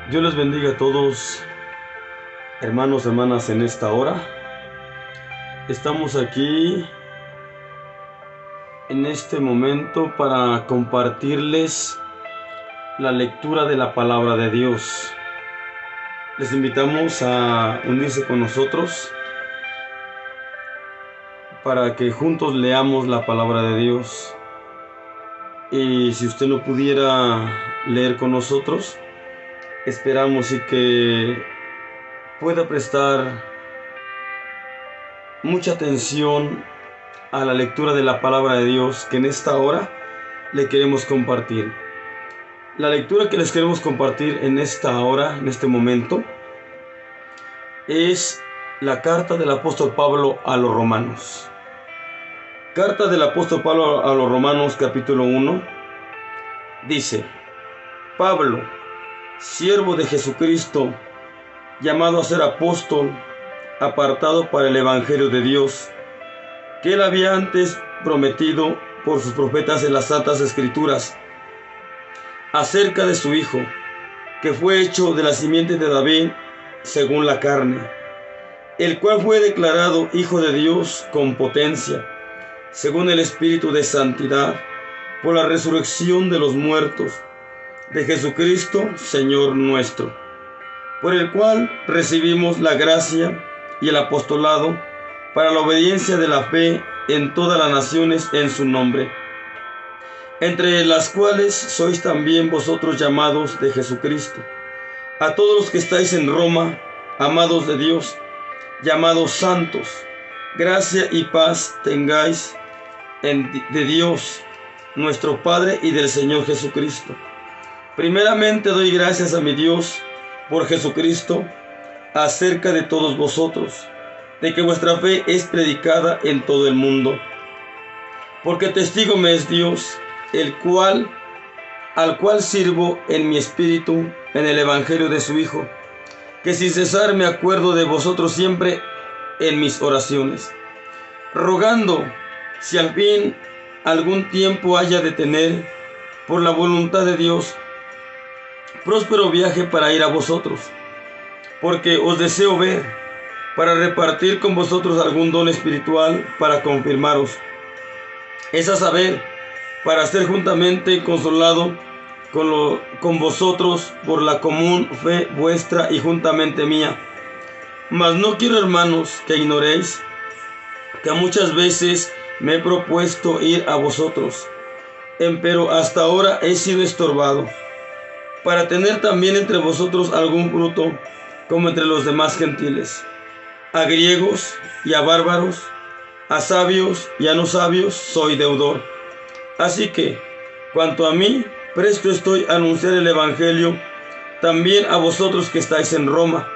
Dios les bendiga a todos, hermanos, hermanas, en esta hora. Estamos aquí en este momento para compartirles la lectura de la palabra de Dios. Les invitamos a unirse con nosotros para que juntos leamos la palabra de Dios. Y si usted no pudiera leer con nosotros, esperamos y que pueda prestar mucha atención a la lectura de la palabra de Dios que en esta hora le queremos compartir. La lectura que les queremos compartir en esta hora, en este momento, es la carta del apóstol Pablo a los romanos. Carta del apóstol Pablo a los romanos, capítulo 1, dice: Pablo, siervo de Jesucristo, llamado a ser apóstol, apartado para el evangelio de Dios, que él había antes prometido por sus profetas en las santas escrituras, acerca de su Hijo, que fue hecho de la simiente de David según la carne, el cual fue declarado Hijo de Dios con potencia, según el Espíritu de santidad, por la resurrección de los muertos, de Jesucristo, Señor nuestro, por el cual recibimos la gracia y el apostolado para la obediencia de la fe en todas las naciones en su nombre, entre las cuales sois también vosotros llamados de Jesucristo, a todos los que estáis en Roma, amados de Dios, llamados santos, gracia y paz tengáis de Dios, nuestro Padre, y del Señor Jesucristo. Primeramente doy gracias a mi Dios por Jesucristo acerca de todos vosotros, de que vuestra fe es predicada en todo el mundo. Porque testigo me es Dios, al cual sirvo en mi espíritu en el evangelio de su Hijo, que sin cesar me acuerdo de vosotros siempre en mis oraciones, rogando si al fin algún tiempo haya de tener, por la voluntad de Dios, próspero viaje para ir a vosotros, porque os deseo ver, para repartir con vosotros algún don espiritual para confirmaros, es a saber, para ser juntamente consolado con vosotros por la común fe vuestra y juntamente mía. Mas no quiero, hermanos, que ignoréis que muchas veces me he propuesto ir a vosotros, empero hasta ahora he sido estorbado, para tener también entre vosotros algún fruto, como entre los demás gentiles. A griegos y a bárbaros, a sabios y a no sabios, soy deudor. Así que, cuanto a mí, presto estoy a anunciar el evangelio también a vosotros que estáis en Roma.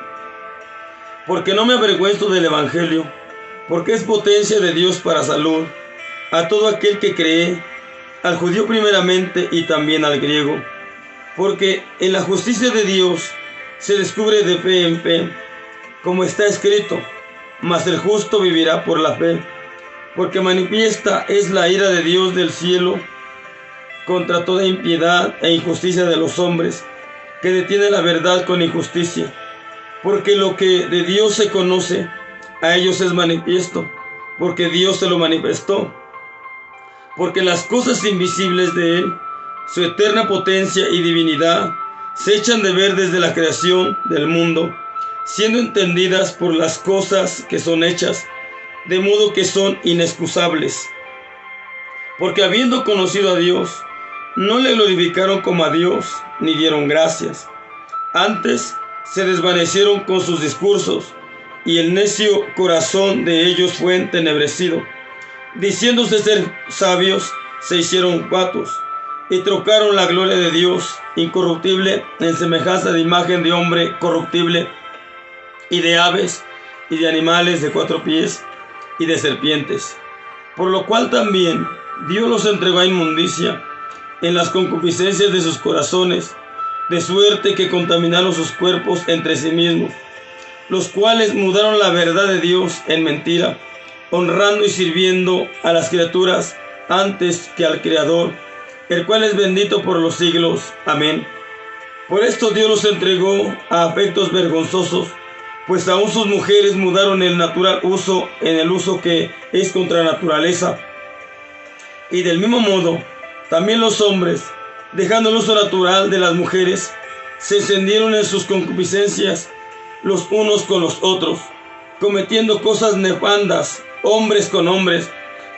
Porque no me avergüenzo del evangelio, porque es potencia de Dios para salud a todo aquel que cree, al judío primeramente y también al griego. Porque en la justicia de Dios se descubre de fe en fe, como está escrito: mas el justo vivirá por la fe. Porque manifiesta es la ira de Dios del cielo contra toda impiedad e injusticia de los hombres, que detiene la verdad con injusticia. Porque lo que de Dios se conoce, a ellos es manifiesto, porque Dios se lo manifestó. Porque las cosas invisibles de Él, su eterna potencia y divinidad, se echan de ver desde la creación del mundo, siendo entendidas por las cosas que son hechas, de modo que son inexcusables. Porque habiendo conocido a Dios, no le glorificaron como a Dios, ni dieron gracias. Antes se desvanecieron con sus discursos, y el necio corazón de ellos fue entenebrecido. Diciéndose ser sabios, se hicieron fatuos, y trocaron la gloria de Dios incorruptible en semejanza de imagen de hombre corruptible, y de aves, y de animales de 4 pies, y de serpientes. Por lo cual también Dios los entregó a inmundicia en las concupiscencias de sus corazones, de suerte que contaminaron sus cuerpos entre sí mismos, los cuales mudaron la verdad de Dios en mentira, honrando y sirviendo a las criaturas antes que al Creador, el cual es bendito por los siglos. Amén. Por esto Dios los entregó a afectos vergonzosos, pues aún sus mujeres mudaron el natural uso en el uso que es contra naturaleza. Y del mismo modo, también los hombres, dejando el uso natural de las mujeres, se encendieron en sus concupiscencias los unos con los otros, cometiendo cosas nefandas, hombres con hombres,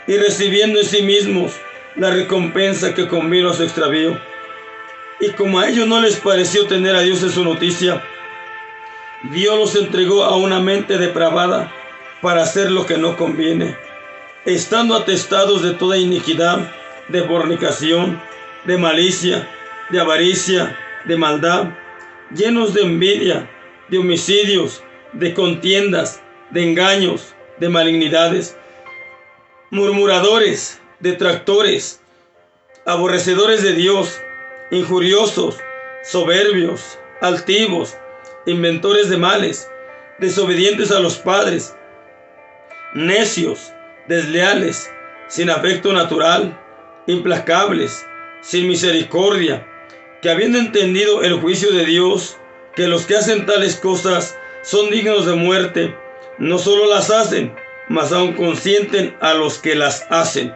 y recibiendo en sí mismos la recompensa que convino a su extravío. Y como a ellos no les pareció tener a Dios en su noticia, Dios los entregó a una mente depravada para hacer lo que no conviene, estando atestados de toda iniquidad, de fornicación, de malicia, de avaricia, de maldad, llenos de envidia, de homicidios, de contiendas, de engaños, de malignidades, murmuradores, detractores, aborrecedores de Dios, injuriosos, soberbios, altivos, inventores de males, desobedientes a los padres, necios, desleales, sin afecto natural, implacables, sin misericordia, que habiendo entendido el juicio de Dios, que los que hacen tales cosas son dignos de muerte, no solo las hacen, mas aún consienten a los que las hacen.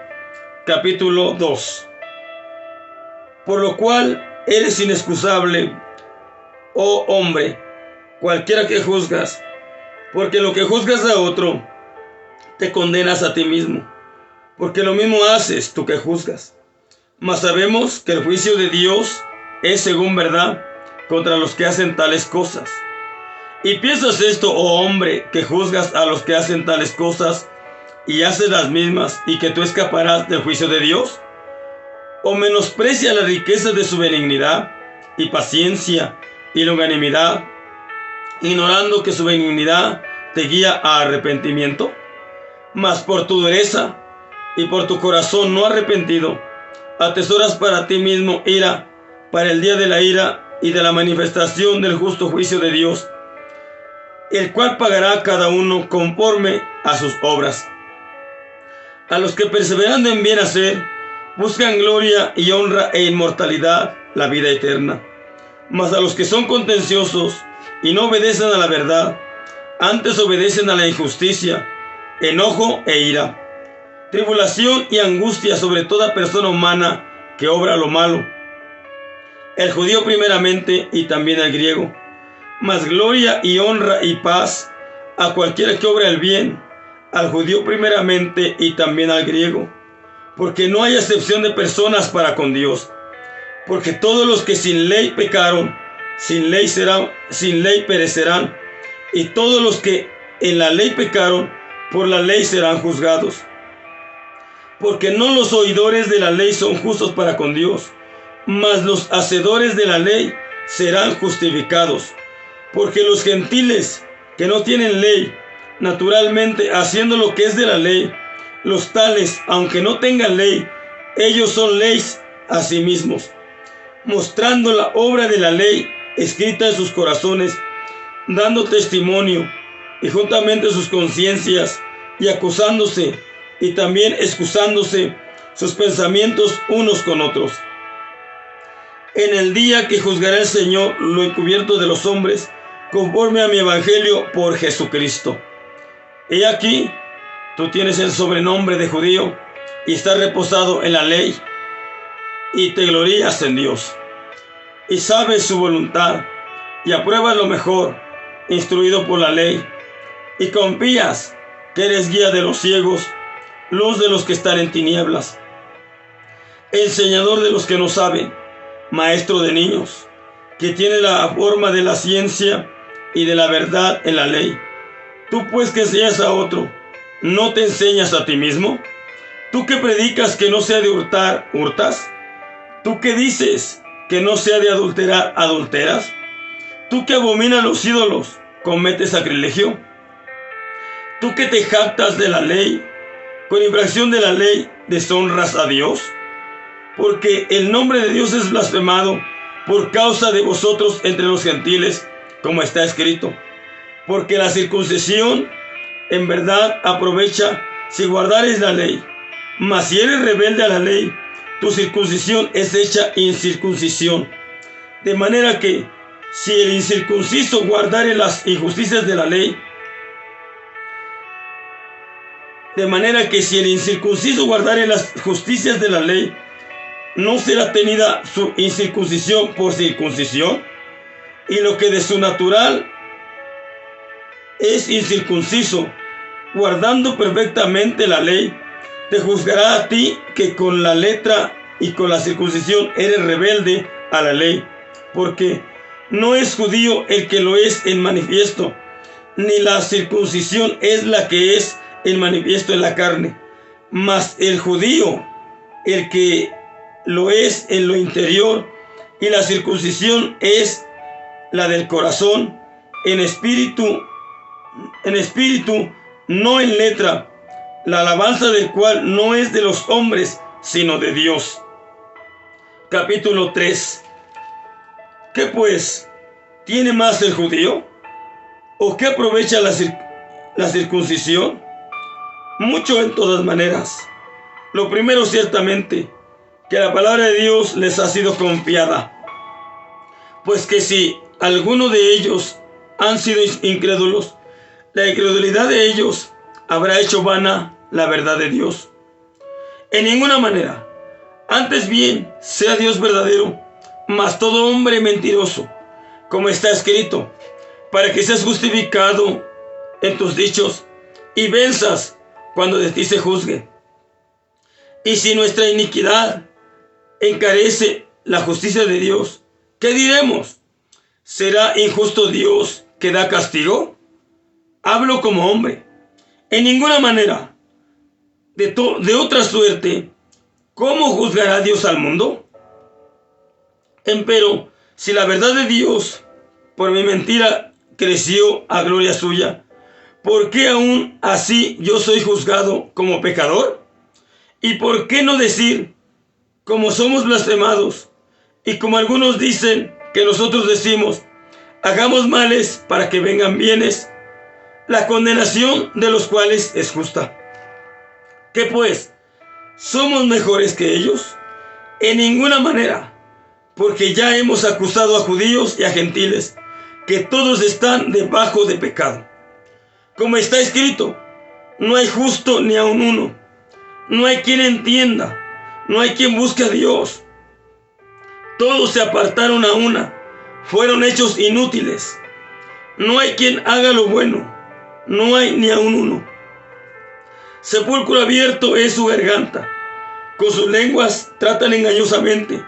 Capítulo 2. Por lo cual eres inexcusable, oh hombre, cualquiera que juzgas, porque lo que juzgas a otro, te condenas a ti mismo, porque lo mismo haces tú que juzgas. Mas sabemos que el juicio de Dios es según verdad contra los que hacen tales cosas. ¿Y piensas esto, oh hombre, que juzgas a los que hacen tales cosas y haces las mismas, y que tú escaparás del juicio de Dios? ¿O menosprecia la riqueza de su benignidad y paciencia y longanimidad, ignorando que su benignidad te guía a arrepentimiento? Mas por tu dureza y por tu corazón no arrepentido, atesoras para ti mismo ira, para el día de la ira y de la manifestación del justo juicio de Dios, el cual pagará a cada uno conforme a sus obras. A los que perseverando en bien hacer, buscan gloria y honra e inmortalidad, la vida eterna. Mas a los que son contenciosos y no obedecen a la verdad, antes obedecen a la injusticia, enojo e ira, tribulación y angustia sobre toda persona humana que obra lo malo, el judío primeramente y también al griego, mas gloria y honra y paz a cualquiera que obra el bien, al judío primeramente y también al griego, porque no hay excepción de personas para con Dios, porque todos los que sin ley pecaron, sin ley perecerán, y todos los que en la ley pecaron, por la ley serán juzgados. Porque no los oidores de la ley son justos para con Dios, mas los hacedores de la ley serán justificados. Porque los gentiles que no tienen ley, naturalmente haciendo lo que es de la ley, los tales, aunque no tengan ley, ellos son ley a sí mismos, mostrando la obra de la ley escrita en sus corazones, dando testimonio, y juntamente sus conciencias, y acusándose, y también excusándose sus pensamientos unos con otros. En el día que juzgará el Señor lo encubierto de los hombres, conforme a mi evangelio por Jesucristo. He aquí, tú tienes el sobrenombre de judío, y estás reposado en la ley, y te glorías en Dios, y sabes su voluntad, y apruebas lo mejor, instruido por la ley, y confías que eres guía de los ciegos, luz de los que están en tinieblas, enseñador de los que no saben, maestro de niños, que tiene la forma de la ciencia y de la verdad en la ley. Tú pues que enseñas a otro, ¿no te enseñas a ti mismo? Tú que predicas que no se ha de hurtar, ¿hurtas? Tú que dices que no se ha de adulterar, ¿adulteras? Tú que abominas los ídolos, ¿cometes sacrilegio? Tú que te jactas de la ley, con infracción de la ley, ¿deshonras a Dios? Porque el nombre de Dios es blasfemado por causa de vosotros entre los gentiles, como está escrito. Porque la circuncisión en verdad aprovecha si guardares la ley. Mas si eres rebelde a la ley, tu circuncisión es hecha incircuncisión. De manera que si el incircunciso guardare las injusticias de la ley, no será tenida su incircuncisión por circuncisión, y lo que de su natural es incircunciso, guardando perfectamente la ley, te juzgará a ti que con la letra y con la circuncisión eres rebelde a la ley, porque no es judío el que lo es en manifiesto, ni la circuncisión es la que es en manifiesto en la carne, mas el judío el que lo es en lo interior, y la circuncisión es la del corazón, en espíritu, no en letra, la alabanza del cual no es de los hombres, sino de Dios. Capítulo 3. ¿Qué pues? ¿Tiene más el judío? ¿O qué aprovecha la circuncisión? Mucho en todas maneras. Lo primero, ciertamente, que la palabra de Dios les ha sido confiada. Pues que si alguno de ellos han sido incrédulos, la incredulidad de ellos habrá hecho vana la verdad de Dios. En ninguna manera. Antes bien, sea Dios verdadero, mas todo hombre mentiroso, como está escrito, para que seas justificado en tus dichos y venzas cuando de ti se juzgue. Y si nuestra iniquidad encarece la justicia de Dios, ¿qué diremos? ¿Será injusto Dios que da castigo? Hablo como hombre. En ninguna manera. De otra suerte, ¿cómo juzgará Dios al mundo? Empero, si la verdad de Dios por mi mentira creció a gloria suya, ¿por qué aún así yo soy juzgado como pecador? ¿Y por qué no decir, como somos blasfemados, y como algunos dicen que nosotros decimos, hagamos males para que vengan bienes, la condenación de los cuales es justa? ¿Qué pues? ¿Somos mejores que ellos? En ninguna manera, porque ya hemos acusado a judíos y a gentiles, que todos están debajo de pecado. Como está escrito, no hay justo ni aun uno, no hay quien entienda, no hay quien busque a Dios. Todos se apartaron a una, fueron hechos inútiles. No hay quien haga lo bueno, no hay ni aun uno. Sepulcro abierto es su garganta, con sus lenguas tratan engañosamente.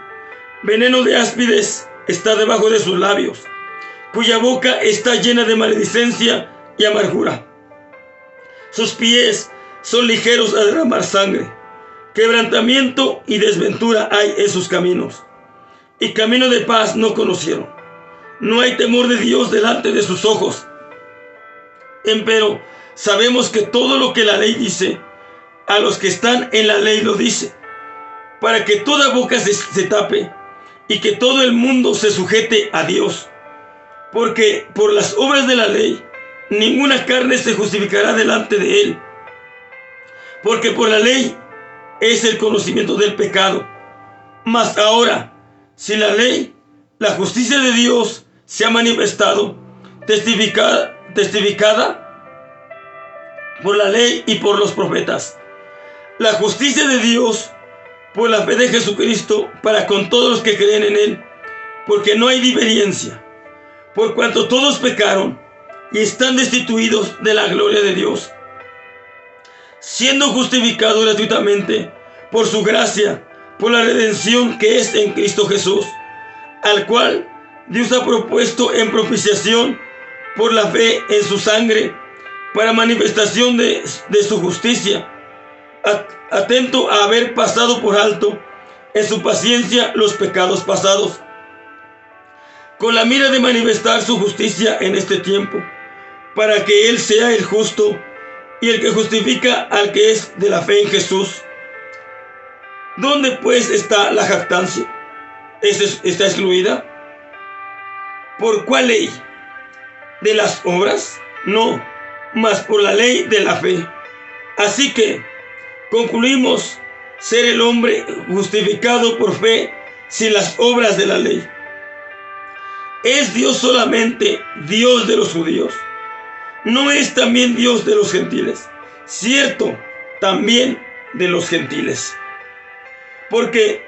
Veneno de áspides está debajo de sus labios, cuya boca está llena de maledicencia y amargura. Sus pies son ligeros a derramar sangre. Quebrantamiento y desventura hay en sus caminos, y camino de paz no conocieron. No hay temor de Dios delante de sus ojos. Empero sabemos que todo lo que la ley dice, a los que están en la ley lo dice, para que toda boca se tape y que todo el mundo se sujete a Dios. Porque por las obras de la ley, ninguna carne se justificará delante de él. Porque por la ley es el conocimiento del pecado. Mas ahora, si la ley, la justicia de Dios, se ha manifestado, testificada por la ley y por los profetas. La justicia de Dios por la fe de Jesucristo para con todos los que creen en él, porque no hay diferencia, por cuanto todos pecaron y están destituidos de la gloria de Dios, siendo justificados gratuitamente por su gracia, por la redención que es en Cristo Jesús, al cual Dios ha propuesto en propiciación por la fe en su sangre, para manifestación de su justicia, atento a haber pasado por alto en su paciencia los pecados pasados, con la mira de manifestar su justicia en este tiempo, para que Él sea el justo y el que justifica al que es de la fe en Jesús. ¿Dónde pues está la jactancia? ¿Está excluida? ¿Por cuál ley? ¿De las obras? No, mas por la ley de la fe. Así que concluimos ser el hombre justificado por fe sin las obras de la ley. ¿Es Dios solamente Dios de los judíos? ¿No es también Dios de los gentiles? Cierto, también de los gentiles. Porque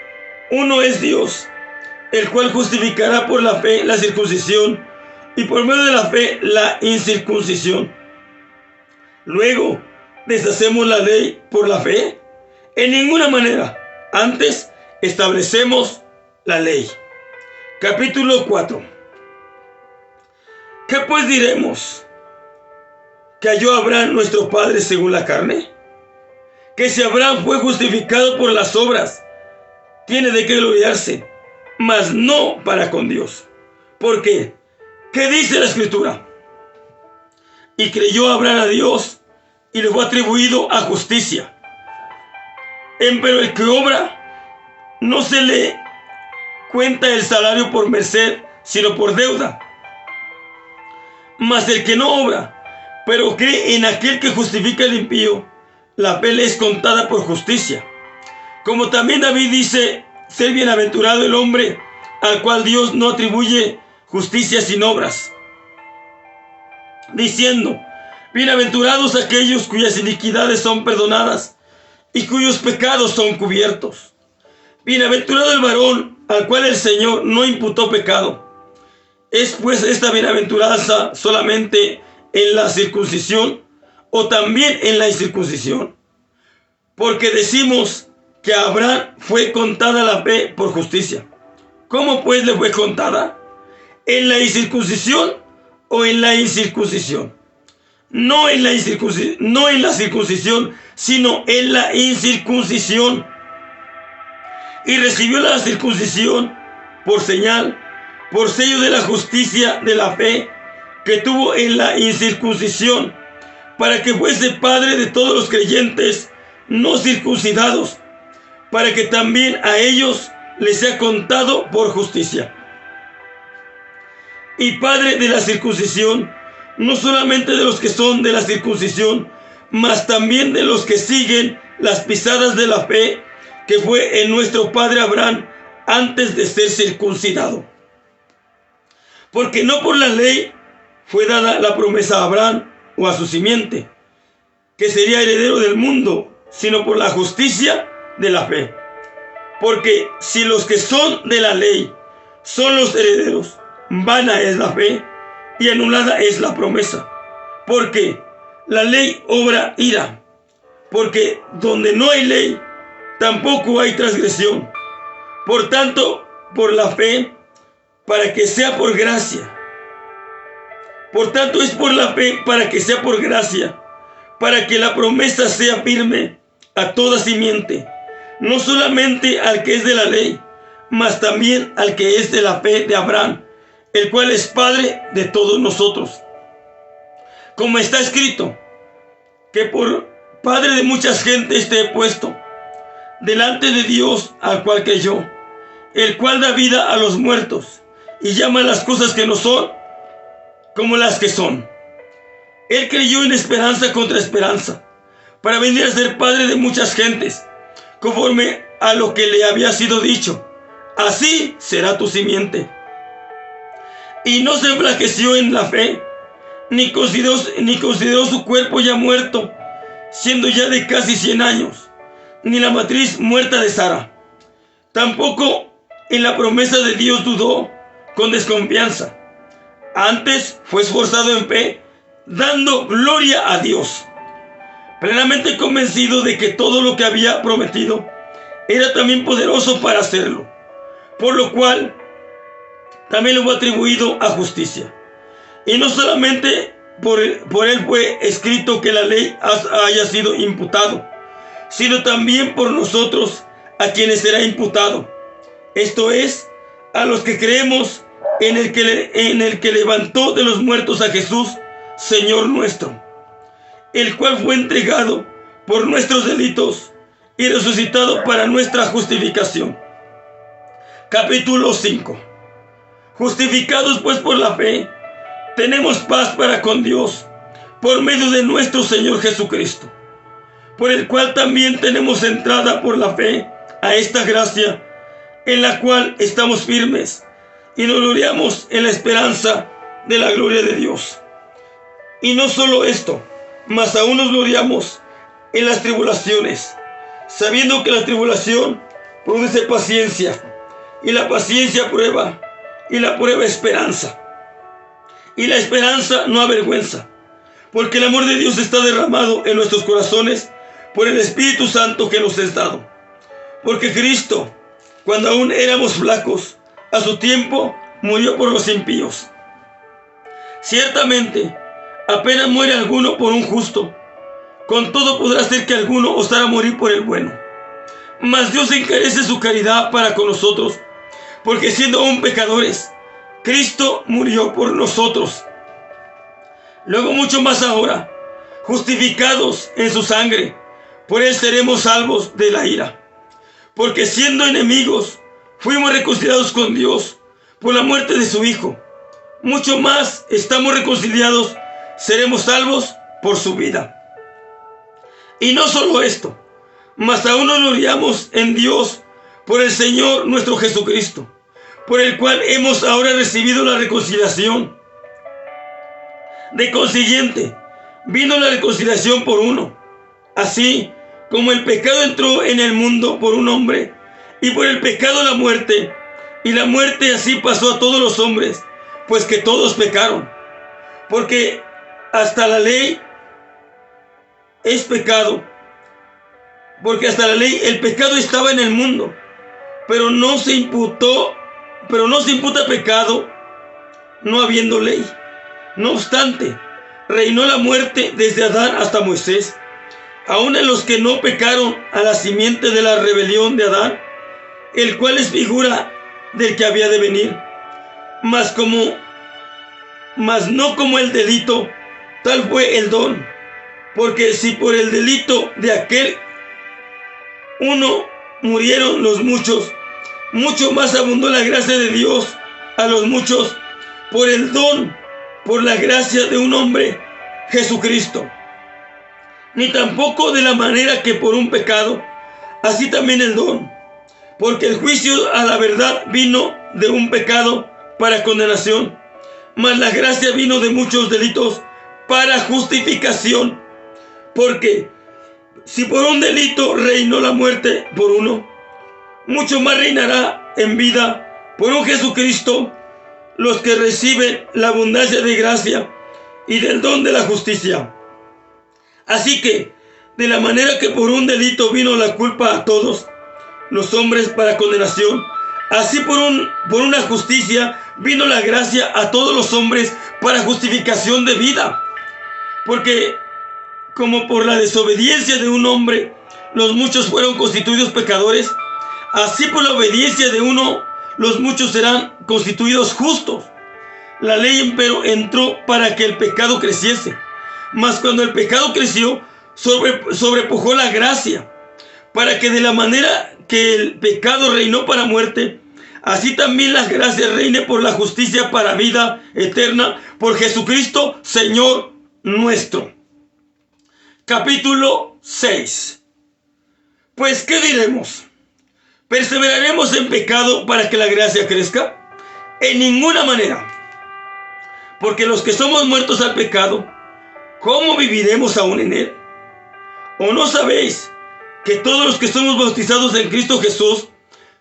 uno es Dios, el cual justificará por la fe la circuncisión y por medio de la fe la incircuncisión. Luego, ¿deshacemos la ley por la fe? En ninguna manera. Antes, establecemos la ley. Capítulo 4. ¿Qué pues diremos? ¿Que halló Abraham nuestro padre según la carne? Que si Abraham fue justificado por las obras, tiene de qué gloriarse, mas no para con Dios. ¿Por qué? ¿Qué dice la Escritura? Y creyó Abraham a Dios, y le fue atribuido a justicia. Pero el que obra, no se le cuenta el salario por merced, sino por deuda. Mas el que no obra, pero cree en aquel que justifica al impío, la fe le es contada por justicia. Como también David dice, ser bienaventurado el hombre al cual Dios no atribuye justicia sin obras, diciendo, bienaventurados aquellos cuyas iniquidades son perdonadas y cuyos pecados son cubiertos. Bienaventurado el varón al cual el Señor no imputó pecado. ¿Es pues esta bienaventuranza solamente en la circuncisión o también en la incircuncisión? Porque decimos que a Abraham fue contada la fe por justicia. ¿Cómo pues le fue contada? ¿En la incircuncisión o en la incircuncisión? No en la circuncisión, sino en la incircuncisión. Y recibió la circuncisión por señal, por sello de la justicia de la fe que tuvo en la incircuncisión, para que fuese padre de todos los creyentes no circuncidados, para que también a ellos les sea contado por justicia. Y padre de la circuncisión, no solamente de los que son de la circuncisión, mas también de los que siguen las pisadas de la fe que fue en nuestro padre Abraham antes de ser circuncidado. Porque no por la ley fue dada la promesa a Abraham o a su simiente, que sería heredero del mundo, sino por la justicia de la fe. Porque si los que son de la ley son los herederos, vana es la fe y anulada es la promesa. Porque la ley obra ira, porque donde no hay ley, tampoco hay transgresión. Por tanto, por la fe, para que sea por gracia. Por tanto, es por la fe para que sea por gracia, para que la promesa sea firme a toda simiente, no solamente al que es de la ley, mas también al que es de la fe de Abraham, el cual es Padre de todos nosotros. Como está escrito, que por Padre de muchas gentes te he puesto, delante de Dios al cual creyó, el cual da vida a los muertos, y llama las cosas que no son, como las que son. Él creyó en esperanza contra esperanza, para venir a ser Padre de muchas gentes, conforme a lo que le había sido dicho, así será tu simiente. Y no se enflaqueció en la fe, ni consideró su cuerpo ya muerto, siendo ya de casi 100 años, ni la matriz muerta de Sara. Tampoco en la promesa de Dios dudó con desconfianza. Antes fue esforzado en fe, dando gloria a Dios, plenamente convencido de que todo lo que había prometido era también poderoso para hacerlo, por lo cual también le fue atribuido a justicia. Y no solamente por él fue escrito que la ley haya sido imputado, sino también por nosotros, a quienes será imputado. Esto es, a los que creemos en el que levantó de los muertos a Jesús, Señor nuestro, el cual fue entregado por nuestros delitos y resucitado para nuestra justificación. Capítulo 5. Justificados pues por la fe, tenemos paz para con Dios, por medio de nuestro Señor Jesucristo, por el cual también tenemos entrada por la fe a esta gracia, en la cual estamos firmes, y nos gloriamos en la esperanza de la gloria de Dios. Y no solo esto, mas aún nos gloriamos en las tribulaciones, sabiendo que la tribulación produce paciencia, y la paciencia prueba, y la prueba esperanza. Y la esperanza no avergüenza, porque el amor de Dios está derramado en nuestros corazones por el Espíritu Santo que nos es dado. Porque Cristo, cuando aún éramos flacos, a su tiempo murió por los impíos. Ciertamente, apenas muere alguno por un justo, con todo podrá ser que alguno osara morir por el bueno. Mas Dios encarece su caridad para con nosotros, porque siendo aún pecadores, Cristo murió por nosotros. Luego mucho más ahora, justificados en su sangre, por él seremos salvos de la ira. Porque siendo enemigos, fuimos reconciliados con Dios por la muerte de su Hijo. Mucho más estamos reconciliados, seremos salvos por su vida. Y no solo esto, mas aún nos gloriamos en Dios por el Señor nuestro Jesucristo, por el cual hemos ahora recibido la reconciliación. De consiguiente, vino la reconciliación por uno. Así como el pecado entró en el mundo por un hombre, y por el pecado la muerte, y la muerte así pasó a todos los hombres, pues que todos pecaron. Porque hasta la ley es pecado, porque hasta la ley el pecado estaba en el mundo, pero no se imputa pecado no habiendo ley. No obstante, reinó la muerte desde Adán hasta Moisés, aun en los que no pecaron, a la simiente de la rebelión de Adán, el cual es figura del que había de venir. Mas no como el delito, tal fue el don. Porque si por el delito de aquel uno murieron los muchos, mucho más abundó la gracia de Dios a los muchos por el don, por la gracia de un hombre, Jesucristo. Ni tampoco de la manera que por un pecado, así también el don. Porque el juicio a la verdad vino de un pecado para condenación, mas la gracia vino de muchos delitos para justificación. Porque si por un delito reinó la muerte por uno, mucho más reinará en vida por un Jesucristo los que reciben la abundancia de gracia y del don de la justicia. Así que, de la manera que por un delito vino la culpa a todos los hombres para condenación, así por una justicia vino la gracia a todos los hombres para justificación de vida. Porque como por la desobediencia de un hombre los muchos fueron constituidos pecadores, así por la obediencia de uno los muchos serán constituidos justos. La ley empero entró para que el pecado creciese, mas cuando el pecado creció, sobrepujó la gracia, para que de la manera que el pecado reinó para muerte, así también la gracia reine por la justicia para vida eterna, por Jesucristo Señor nuestro. Capítulo 6. Pues, ¿qué diremos? ¿Perseveraremos en pecado para que la gracia crezca? En ninguna manera. Porque los que somos muertos al pecado, ¿cómo viviremos aún en él? ¿O no sabéis que todos los que somos bautizados en Cristo Jesús,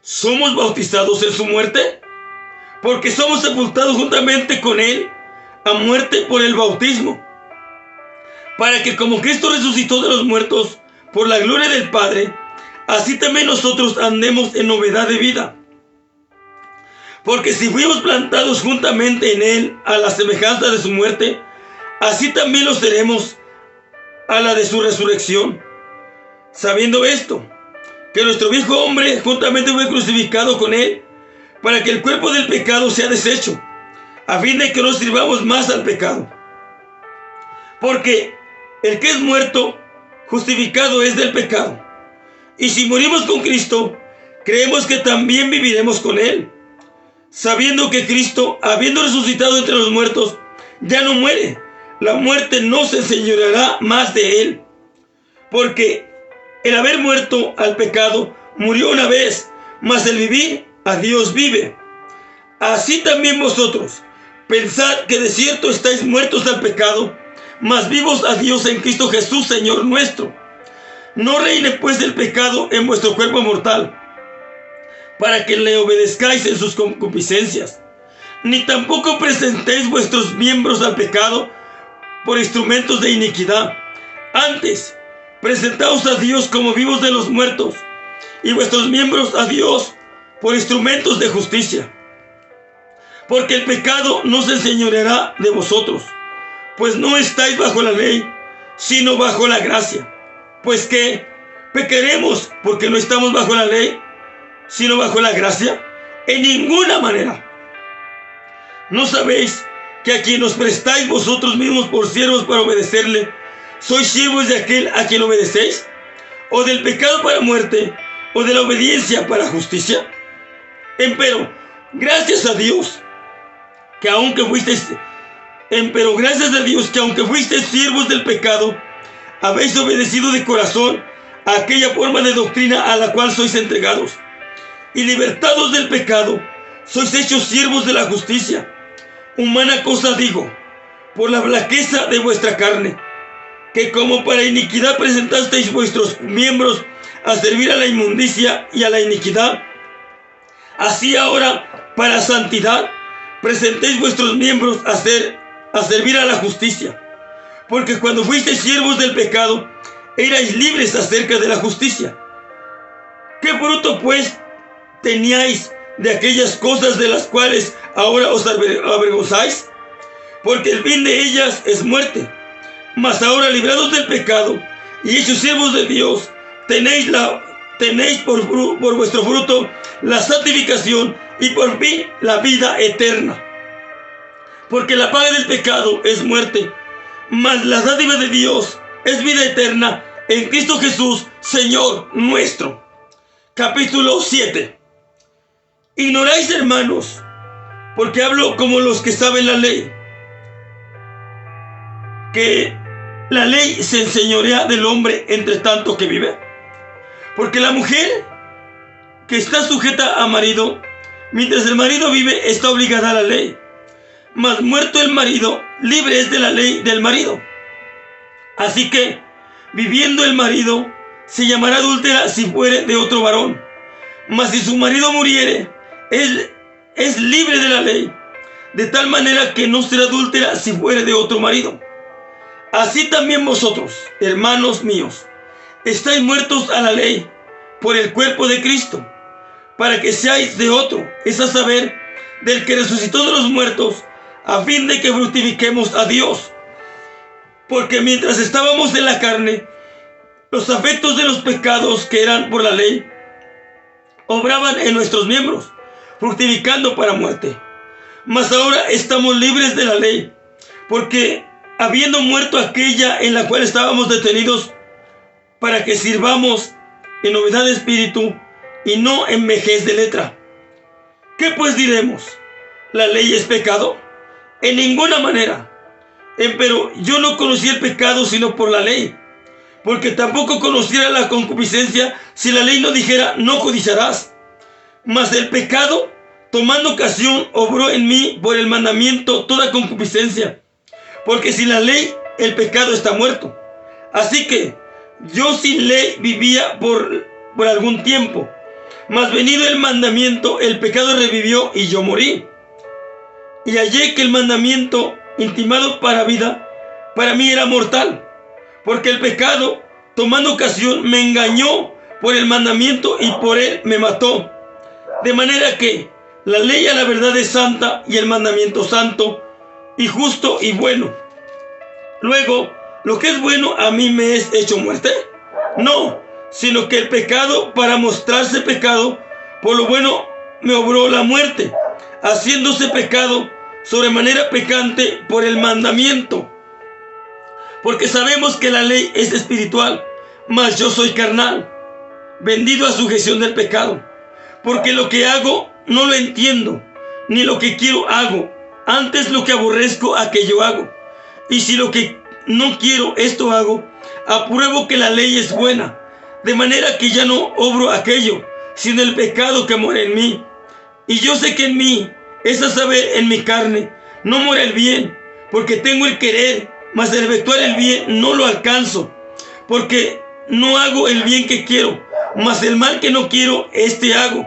somos bautizados en su muerte? Porque somos sepultados juntamente con él a muerte por el bautismo, para que como Cristo resucitó de los muertos por la gloria del Padre, así también nosotros andemos en novedad de vida. Porque si fuimos plantados juntamente en él a la semejanza de su muerte, así también lo seremos a la de su resurrección. Sabiendo esto, que nuestro viejo hombre juntamente fue crucificado con él, para que el cuerpo del pecado sea deshecho, a fin de que no sirvamos más al pecado. Porque el que es muerto, justificado es del pecado. Y si morimos con Cristo, creemos que también viviremos con él, sabiendo que Cristo, habiendo resucitado entre los muertos, ya no muere. La muerte no se enseñoreará más de él. Porque el haber muerto al pecado, murió una vez, mas el vivir a Dios vive. Así también vosotros, pensad que de cierto estáis muertos al pecado, mas vivos a Dios en Cristo Jesús, Señor nuestro. No reine pues el pecado en vuestro cuerpo mortal, para que le obedezcáis en sus concupiscencias, ni tampoco presentéis vuestros miembros al pecado por instrumentos de iniquidad. Antes, presentaos a Dios como vivos de los muertos, y vuestros miembros a Dios por instrumentos de justicia. Porque el pecado no se enseñoreará de vosotros, pues no estáis bajo la ley, sino bajo la gracia. Pues ¿qué? ¿Pecaremos porque no estamos bajo la ley, sino bajo la gracia? En ninguna manera. ¿No sabéis que a quien os prestáis vosotros mismos por siervos para obedecerle, sois siervos de aquel a quien obedecéis? ¿O del pecado para muerte, o de la obediencia para justicia? Empero, gracias a Dios, que aunque fuisteis siervos del pecado, habéis obedecido de corazón a aquella forma de doctrina a la cual sois entregados, y libertados del pecado, sois hechos siervos de la justicia. Humana cosa digo, por la flaqueza de vuestra carne, que como para iniquidad presentasteis vuestros miembros a servir a la inmundicia y a la iniquidad, así ahora para santidad presentéis vuestros miembros a servir a la justicia. Porque cuando fuisteis siervos del pecado, erais libres acerca de la justicia. ¿Qué fruto pues teníais de aquellas cosas de las cuales ahora os avergonzáis? Porque el fin de ellas es muerte. Mas ahora, librados del pecado y hechos siervos de Dios, tenéis por vuestro fruto la santificación y por fin la vida eterna. Porque la paga del pecado es muerte, mas la dádiva de Dios es vida eterna en Cristo Jesús, Señor nuestro. Capítulo 7. Ignoráis, hermanos, porque hablo como los que saben la ley, que la ley se enseñorea del hombre entre tanto que vive. Porque la mujer que está sujeta a marido, mientras el marido vive, está obligada a la ley. Mas muerto el marido, libre es de la ley del marido. Así que, viviendo el marido, se llamará adúltera si fuere de otro varón. Mas si su marido muriere, él es libre de la ley, de tal manera que no será adúltera si fuere de otro marido. Así también vosotros, hermanos míos, estáis muertos a la ley por el cuerpo de Cristo, para que seáis de otro, es a saber, del que resucitó de los muertos, a fin de que fructifiquemos a Dios. Porque mientras estábamos en la carne, los afectos de los pecados que eran por la ley obraban en nuestros miembros, fructificando para muerte. Mas ahora estamos libres de la ley, porque habiendo muerto aquella en la cual estábamos detenidos, para que sirvamos en novedad de espíritu y no en vejez de letra. ¿Qué pues diremos? ¿La ley es pecado? En ninguna manera. Empero yo no conocí el pecado sino por la ley, porque tampoco conociera la concupiscencia si la ley no dijera no codiciarás. Mas el pecado, tomando ocasión, obró en mí por el mandamiento toda concupiscencia, porque sin la ley el pecado está muerto. Así que yo sin ley vivía por algún tiempo, mas venido el mandamiento, el pecado revivió y yo morí. Y hallé que el mandamiento intimado para vida, para mí era mortal, porque el pecado, tomando ocasión, me engañó por el mandamiento y por él me mató. De manera que la ley a la verdad es santa y el mandamiento santo y justo y bueno. Luego, ¿lo que es bueno a mí me es hecho muerte? No, sino que el pecado, para mostrarse pecado, por lo bueno me obró la muerte, haciéndose pecado sobremanera pecante por el mandamiento. Porque sabemos que la ley es espiritual, mas yo soy carnal, vendido a sujeción del pecado. Porque lo que hago no lo entiendo, ni lo que quiero hago, antes lo que aborrezco aquello hago. Y si lo que no quiero esto hago, apruebo que la ley es buena, de manera que ya no obro aquello, sino el pecado que mora en mí. Y yo sé que en mí, es a saber, en mi carne no mora el bien, porque tengo el querer, mas el efectuar el bien no lo alcanzo, porque no hago el bien que quiero, mas el mal que no quiero, este hago.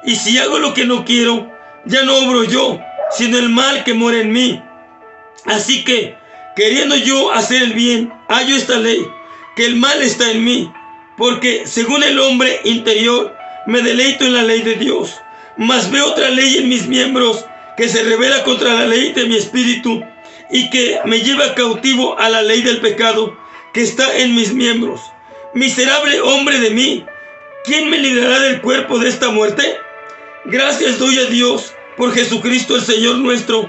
Y si hago lo que no quiero, ya no obro yo, sino el mal que mora en mí. Así que, queriendo yo hacer el bien, hallo esta ley, que el mal está en mí, porque según el hombre interior, me deleito en la ley de Dios, mas veo otra ley en mis miembros, que se revela contra la ley de mi espíritu, y que me lleva cautivo a la ley del pecado, que está en mis miembros. Miserable hombre de mí, ¿quién me librará del cuerpo de esta muerte? Gracias doy a Dios por Jesucristo el Señor nuestro.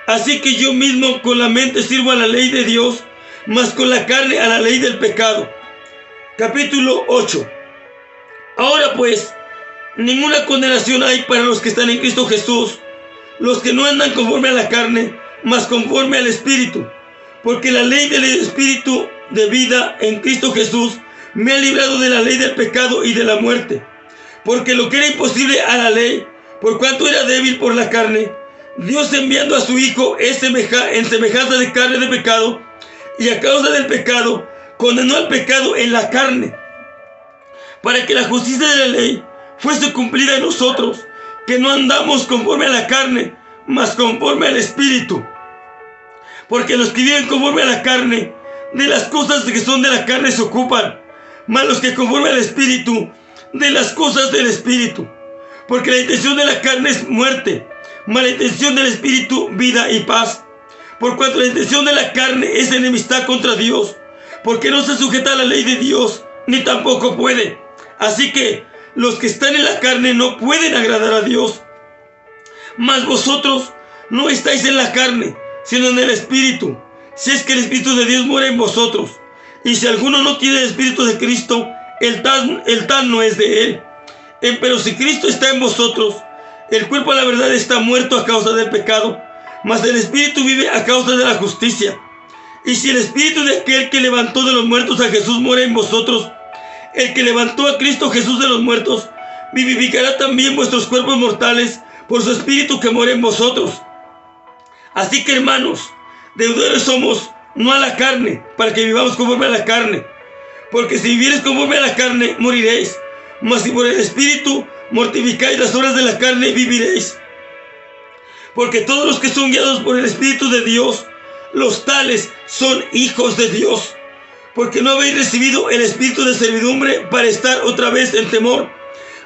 Así que yo mismo con la mente sirvo a la ley de Dios, mas con la carne a la ley del pecado. Capítulo 8. Ahora pues, ninguna condenación hay para los que están en Cristo Jesús, los que no andan conforme a la carne, mas conforme al Espíritu. Porque la ley del Espíritu de vida en Cristo Jesús me ha librado de la ley del pecado y de la muerte. Porque lo que era imposible a la ley, por cuanto era débil por la carne, Dios enviando a su Hijo en semejanza de carne de pecado, y a causa del pecado, condenó al pecado en la carne, para que la justicia de la ley fuese cumplida en nosotros, que no andamos conforme a la carne, mas conforme al Espíritu. Porque los que viven conforme a la carne, de las cosas que son de la carne se ocupan, mas los que conforme al Espíritu, de las cosas del Espíritu. Porque la intención de la carne es muerte, mas la intención del Espíritu vida y paz. Por cuanto la intención de la carne es enemistad contra Dios, porque no se sujeta a la ley de Dios, ni tampoco puede. Así que los que están en la carne no pueden agradar a Dios. Mas vosotros no estáis en la carne, sino en el Espíritu, si es que el Espíritu de Dios mora en vosotros. Y si alguno no tiene el Espíritu de Cristo, el tal no es de él. Pero si Cristo está en vosotros, el cuerpo a la verdad está muerto a causa del pecado, mas el Espíritu vive a causa de la justicia. Y si el Espíritu de aquel que levantó de los muertos a Jesús mora en vosotros, el que levantó a Cristo Jesús de los muertos, vivificará también vuestros cuerpos mortales por su Espíritu que mora en vosotros. Así que, hermanos, deudores somos, no a la carne, para que vivamos conforme a la carne. Porque si viviereis conforme a la carne, moriréis. Mas si por el Espíritu mortificáis las obras de la carne, viviréis. Porque todos los que son guiados por el Espíritu de Dios, los tales son hijos de Dios. Porque no habéis recibido el espíritu de servidumbre para estar otra vez en temor,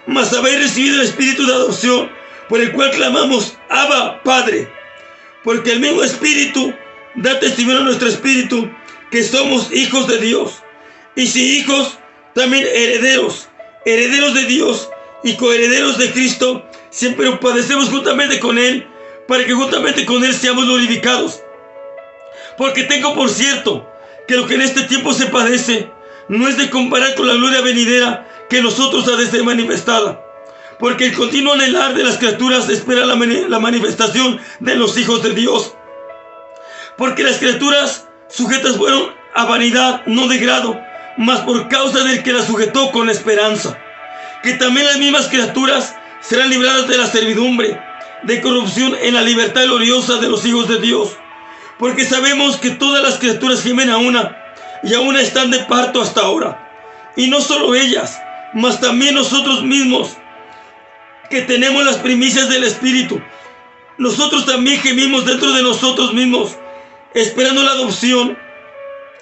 mas habéis recibido el espíritu de adopción, por el cual clamamos, Abba, Padre. Porque el mismo Espíritu da testimonio a nuestro espíritu que somos hijos de Dios. Y si hijos, también herederos, herederos de Dios y coherederos de Cristo, siempre padecemos juntamente con Él, para que juntamente con Él seamos glorificados. Porque tengo por cierto que lo que en este tiempo se padece no es de comparar con la gloria venidera que en nosotros ha de ser manifestada. Porque el continuo anhelar de las criaturas espera la manifestación de los hijos de Dios. Porque las criaturas sujetas fueron a vanidad, no de grado, mas por causa del que las sujetó con esperanza. Que también las mismas criaturas serán libradas de la servidumbre, de corrupción en la libertad gloriosa de los hijos de Dios. Porque sabemos que todas las criaturas gimen a una, y a una están de parto hasta ahora. Y no solo ellas, mas también nosotros mismos, que tenemos las primicias del Espíritu. Nosotros también gemimos dentro de nosotros mismos, esperando la adopción,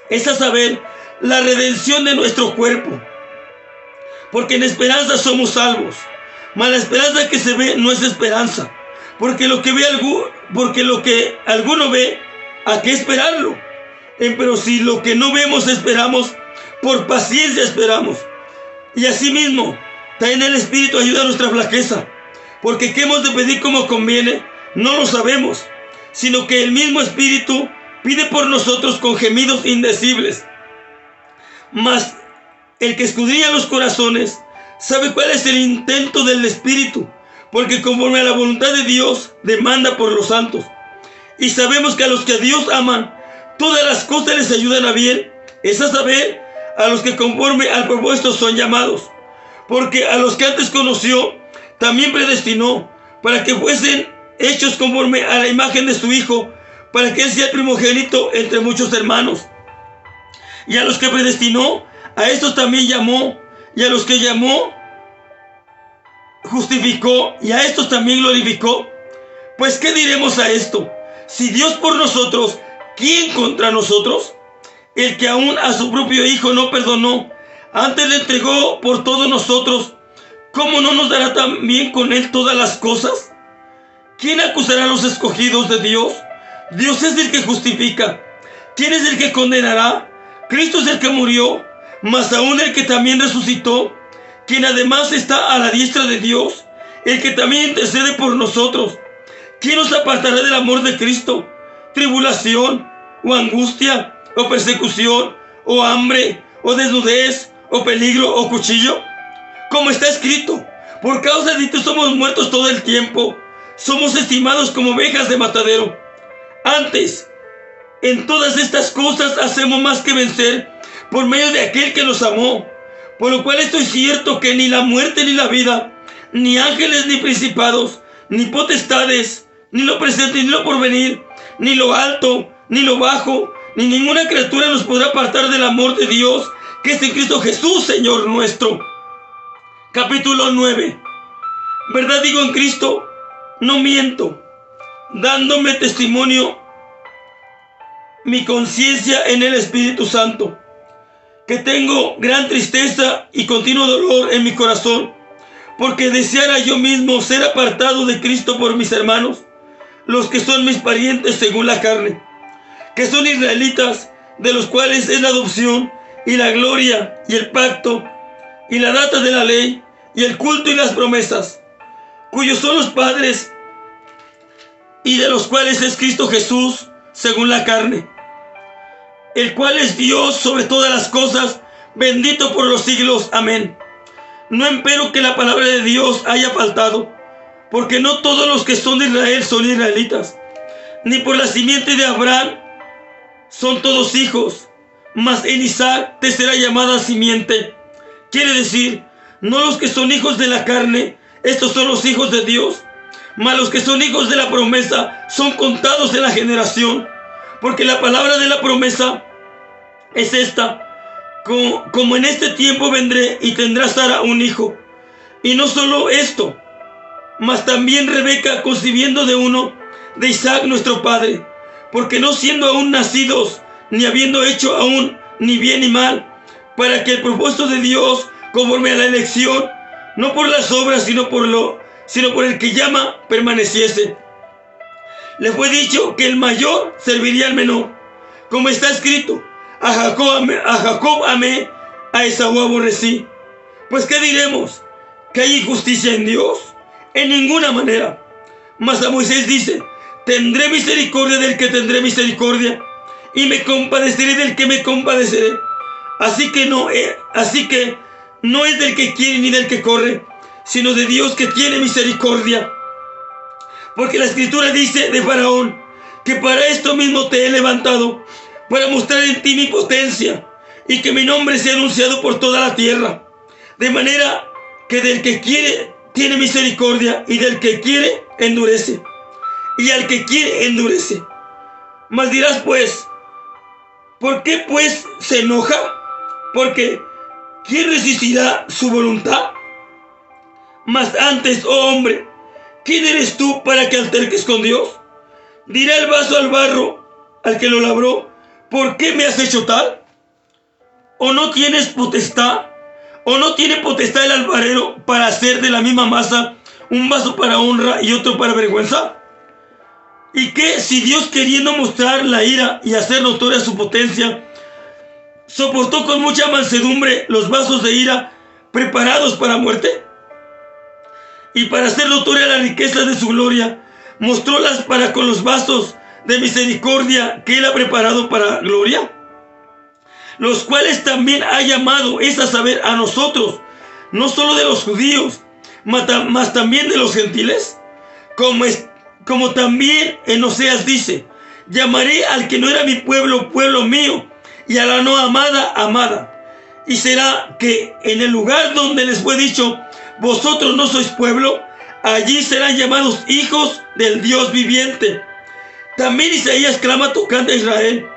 es a saber, la redención de nuestro cuerpo. Porque en esperanza somos salvos, mas la esperanza que se ve no es esperanza. Porque lo que alguno ve, ¿a qué esperarlo? Pero si lo que no vemos esperamos, por paciencia esperamos. Y asimismo, también el Espíritu ayuda a nuestra flaqueza, porque qué hemos de pedir como conviene, no lo sabemos, sino que el mismo Espíritu pide por nosotros con gemidos indecibles. Mas el que escudriña los corazones sabe cuál es el intento del Espíritu, porque conforme a la voluntad de Dios demanda por los santos. Y sabemos que a los que a Dios aman, todas las cosas les ayudan a bien, es a saber, a los que conforme al propósito son llamados. Porque a los que antes conoció, también predestinó, para que fuesen hechos conforme a la imagen de su Hijo, para que Él sea el primogénito entre muchos hermanos. Y a los que predestinó, a estos también llamó, y a los que llamó, justificó, y a estos también glorificó. Pues, ¿qué diremos a esto? Si Dios por nosotros, ¿quién contra nosotros? El que aún a su propio Hijo no perdonó, antes le entregó por todos nosotros, ¿cómo no nos dará también con Él todas las cosas? ¿Quién acusará a los escogidos de Dios? Dios es el que justifica. ¿Quién es el que condenará? Cristo es el que murió, mas aún el que también resucitó, quien además está a la diestra de Dios, el que también intercede por nosotros. ¿Quién nos apartará del amor de Cristo? ¿Tribulación, o angustia, o persecución, o hambre, o desnudez, o peligro, o cuchillo? Como está escrito, por causa de ti somos muertos todo el tiempo, somos estimados como ovejas de matadero. Antes, en todas estas cosas hacemos más que vencer por medio de aquel que nos amó. Por lo cual estoy cierto que ni la muerte ni la vida, ni ángeles ni principados, ni potestades, ni lo presente ni lo porvenir, ni lo alto, ni lo bajo, ni ninguna criatura nos podrá apartar del amor de Dios, que es en Cristo Jesús, Señor nuestro. Capítulo 9. Verdad digo en Cristo, no miento, dándome testimonio mi conciencia en el Espíritu Santo, que tengo gran tristeza y continuo dolor en mi corazón, porque deseara yo mismo ser apartado de Cristo por mis hermanos, los que son mis parientes según la carne, que son israelitas, de los cuales es la adopción, y la gloria, y el pacto, y la data de la ley, y el culto y las promesas, cuyos son los padres, y de los cuales es Cristo Jesús, según la carne, el cual es Dios sobre todas las cosas, bendito por los siglos. Amén. No empero que la palabra de Dios haya faltado, porque no todos los que son de Israel son israelitas, ni por la simiente de Abraham son todos hijos, mas en Isaac te será llamada simiente. Quiere decir, no los que son hijos de la carne, estos son los hijos de Dios, mas los que son hijos de la promesa son contados en la generación, porque la palabra de la promesa es esta: como en este tiempo vendré y tendrá Sara un hijo. Y no solo esto, mas también Rebeca concibiendo de uno de Isaac nuestro padre, porque no siendo aún nacidos, ni habiendo hecho aún ni bien ni mal, para que el propósito de Dios, conforme a la elección, no por las obras, sino por el que llama, permaneciese. Le fue dicho que el mayor serviría al menor, como está escrito: a Jacob amé, a Esaú aborrecí. Pues, ¿qué diremos? ¿Que hay injusticia en Dios? En ninguna manera. Mas a Moisés dice: tendré misericordia del que tendré misericordia, y me compadeceré del que me compadeceré. Así que no es del que quiere ni del que corre, sino de Dios que tiene misericordia. Porque la Escritura dice de Faraón, que para esto mismo te he levantado, para mostrar en ti mi potencia, y que mi nombre sea anunciado por toda la tierra. De manera que del que quiere tiene misericordia, y del que quiere endurece, y al que quiere endurece. Mas dirás pues, ¿por qué pues se enoja? Porque ¿quién resistirá su voluntad? Mas antes, oh hombre, ¿quién eres tú para que alterques con Dios? Dirá el vaso al barro, al que lo labró: ¿por qué me has hecho tal? ¿O no tienes potestad? ¿O no tiene potestad el alfarero para hacer de la misma masa un vaso para honra y otro para vergüenza? ¿Y qué si Dios, queriendo mostrar la ira y hacer notoria su potencia, soportó con mucha mansedumbre los vasos de ira preparados para muerte? Y para hacer notoria la riqueza de su gloria, mostrólas para con los vasos de misericordia que Él ha preparado para gloria, los cuales también ha llamado, es a saber, a nosotros, no solo de los judíos, mas también de los gentiles, como también en Oseas dice: llamaré al que no era mi pueblo, pueblo mío, y a la no amada, amada. Y será que en el lugar donde les fue dicho: vosotros no sois pueblo, allí serán llamados hijos del Dios viviente. También Isaías clama tocante a Israel: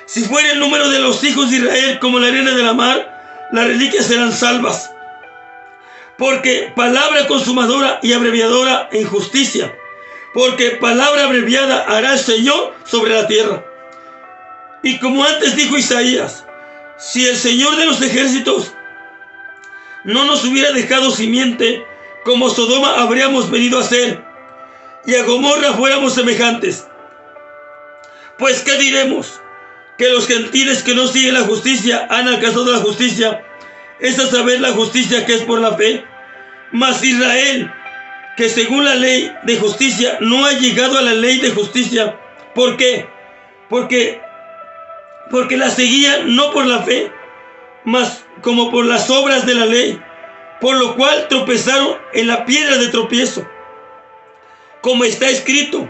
si fuera el número de los hijos de Israel como la arena de la mar, las reliquias serán salvas. Porque palabra consumadora y abreviadora en justicia, porque palabra abreviada hará el Señor sobre la tierra. Y como antes dijo Isaías: si el Señor de los ejércitos no nos hubiera dejado simiente, como Sodoma habríamos venido a ser, y a Gomorra fuéramos semejantes. Pues ¿qué diremos? Que los gentiles que no siguen la justicia han alcanzado la justicia, es a saber, la justicia que es por la fe. Mas Israel, que según la ley de justicia no ha llegado a la ley de justicia. ¿Por qué? Porque la seguían no por la fe, mas como por las obras de la ley, por lo cual tropezaron en la piedra de tropiezo. Como está escrito: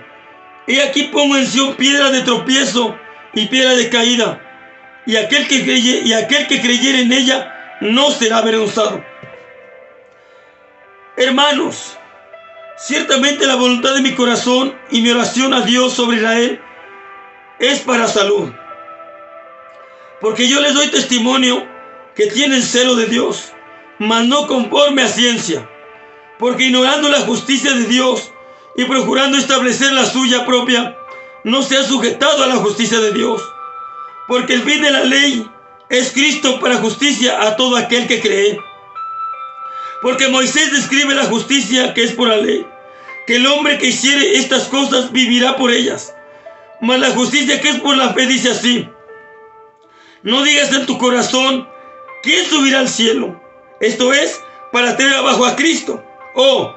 he aquí pongo en Sión piedra de tropiezo y piedra de caída, y aquel que creyere en ella no será avergonzado. Hermanos, ciertamente la voluntad de mi corazón y mi oración a Dios sobre Israel es para salud, porque yo les doy testimonio que tienen celo de Dios, mas no conforme a ciencia, porque ignorando la justicia de Dios y procurando establecer la suya propia, no se ha sujetado a la justicia de Dios. Porque el fin de la ley es Cristo para justicia a todo aquel que cree. Porque Moisés describe la justicia que es por la ley, que el hombre que hiciere estas cosas vivirá por ellas. Mas la justicia que es por la fe dice así: no digas en tu corazón: ¿quién subirá al cielo? Esto es, para traer abajo a Cristo. O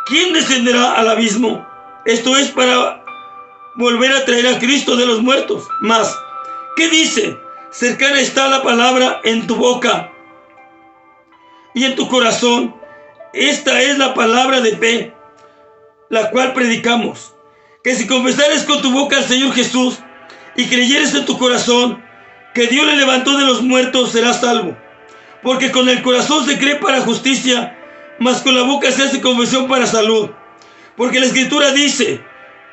¿quién descenderá al abismo? Esto es, para volver a traer a Cristo de los muertos. Mas ¿qué dice? Cercana está la palabra en tu boca y en tu corazón. Esta es la palabra de fe, la cual predicamos: que si confesares con tu boca al Señor Jesús y creyeres en tu corazón que Dios le levantó de los muertos, serás salvo. Porque con el corazón se cree para justicia, mas con la boca se hace confesión para salud. Porque la Escritura dice: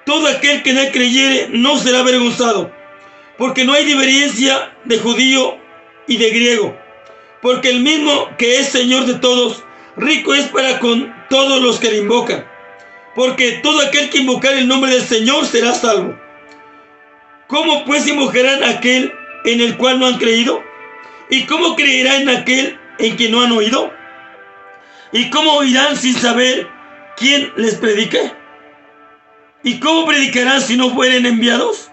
todo aquel que en él creyere no será avergonzado. Porque no hay diferencia de judío y de griego, porque el mismo que es Señor de todos, rico es para con todos los que le invocan. Porque todo aquel que invocar el nombre del Señor será salvo. ¿Cómo pues invocarán a aquel en el cual no han creído? ¿Y cómo creerán en aquel en que no han oído? ¿Y cómo oirán sin saber quién les predique? ¿Y cómo predicarán si no fueren enviados?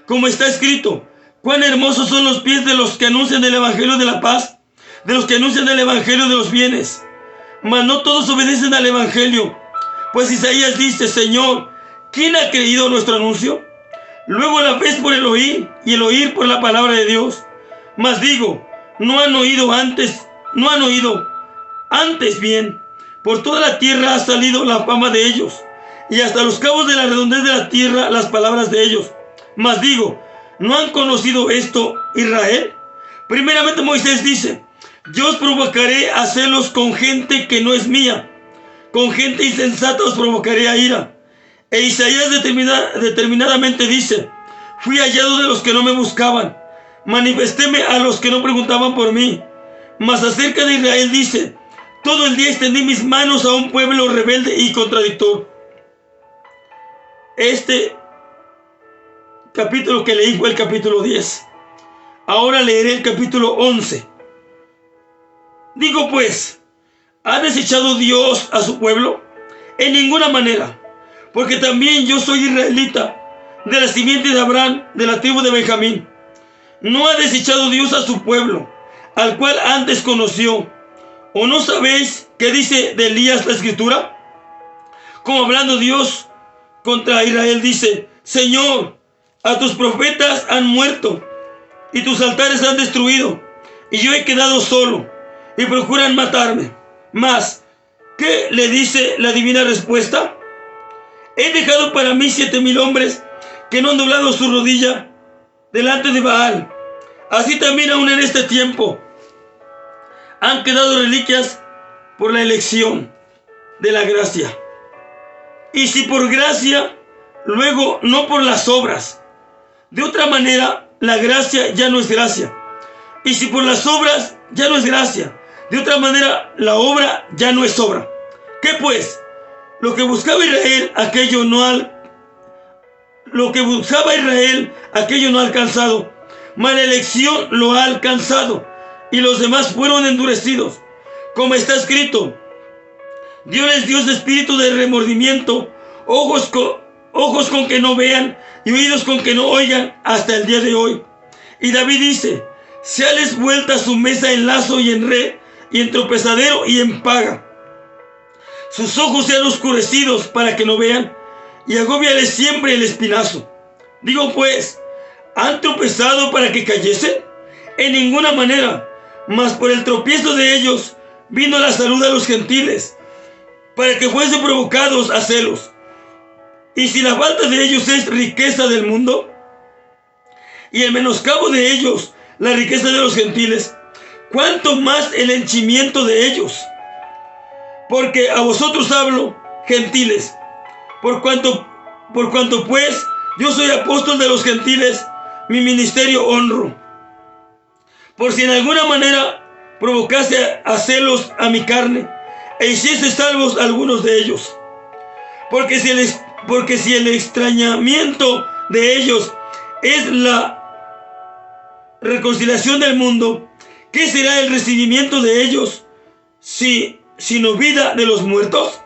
Como está escrito: cuán hermosos son los pies de los que anuncian el evangelio de la paz, de los que anuncian el evangelio de los bienes. Mas no todos obedecen al evangelio. Pues Isaías dice: Señor, ¿quién ha creído nuestro anuncio? Luego la fe es por el oír, y el oír por la palabra de Dios. Mas digo, no han oído. Antes bien, por toda la tierra ha salido la fama de ellos, y hasta los cabos de la redondez de la tierra las palabras de ellos. Mas digo, ¿no han conocido esto Israel? Primeramente Moisés dice: yo os provocaré a celos con gente que no es mía, con gente insensata os provocaré a ira. E Isaías determinadamente dice: fui hallado de los que no me buscaban, manifestéme a los que no preguntaban por mí. Mas acerca de Israel dice: todo el día extendí mis manos a un pueblo rebelde y contradictor. Este capítulo que leí fue el capítulo 10. Ahora leeré el capítulo 11. Digo pues, ¿ha desechado Dios a su pueblo? En ninguna manera, porque también yo soy israelita, de la simiente de Abraham, de la tribu de Benjamín. ¿No ha desechado Dios a su pueblo, al cual antes conoció? ¿O no sabéis qué dice de Elías la Escritura? Como hablando Dios contra Israel dice: Señor, a tus profetas han muerto, y tus altares han destruido, y yo he quedado solo, y procuran matarme. Mas, ¿qué le dice la divina respuesta? He dejado para mí 7,000 hombres que no han doblado su rodilla delante de Baal. Así también aún en este tiempo han quedado reliquias por la elección de la gracia. Y si por gracia, luego no por las obras. De otra manera, la gracia ya no es gracia. Y si por las obras, ya no es gracia. De otra manera, la obra ya no es obra. ¿Qué pues? Lo que buscaba Israel, aquello no ha alcanzado. Mala elección lo ha alcanzado. Y los demás fueron endurecidos. Como está escrito: Dios les dio espíritu de remordimiento, ojos con que no vean y oídos con que no oigan hasta el día de hoy. Y David dice: séales vuelta su mesa en lazo y en red, y en tropezadero y en paga. Sus ojos sean oscurecidos para que no vean, y agóbiales siempre el espinazo. Digo pues, ¿han tropezado para que cayesen? En ninguna manera, mas por el tropiezo de ellos vino la salud a los gentiles, para que fuesen provocados a celos. Y si la falta de ellos es riqueza del mundo, y el menoscabo de ellos la riqueza de los gentiles, cuánto más el henchimiento de ellos. Porque a vosotros hablo, gentiles, por cuanto pues yo soy apóstol de los gentiles, mi ministerio honro. Por si en alguna manera provocase a celos a mi carne, e hiciese salvos algunos de ellos. Porque si el extrañamiento de ellos es la reconciliación del mundo, ¿qué será el recibimiento de ellos sino vida de los muertos?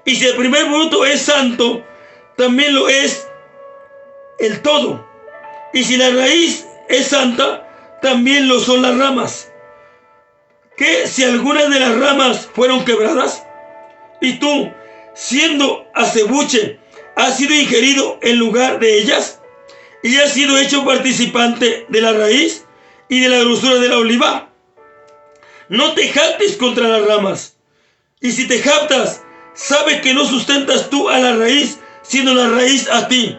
Y si el primer fruto es santo, también lo es el todo. Y si la raíz es santa, también lo son las ramas. ¿Qué si algunas de las ramas fueron quebradas? Y tú, siendo acebuche, has sido ingerido en lugar de ellas, y has sido hecho participante de la raíz y de la grosura de la oliva. No te jactes contra las ramas, y si te jactas, sabe que no sustentas tú a la raíz, sino la raíz a ti.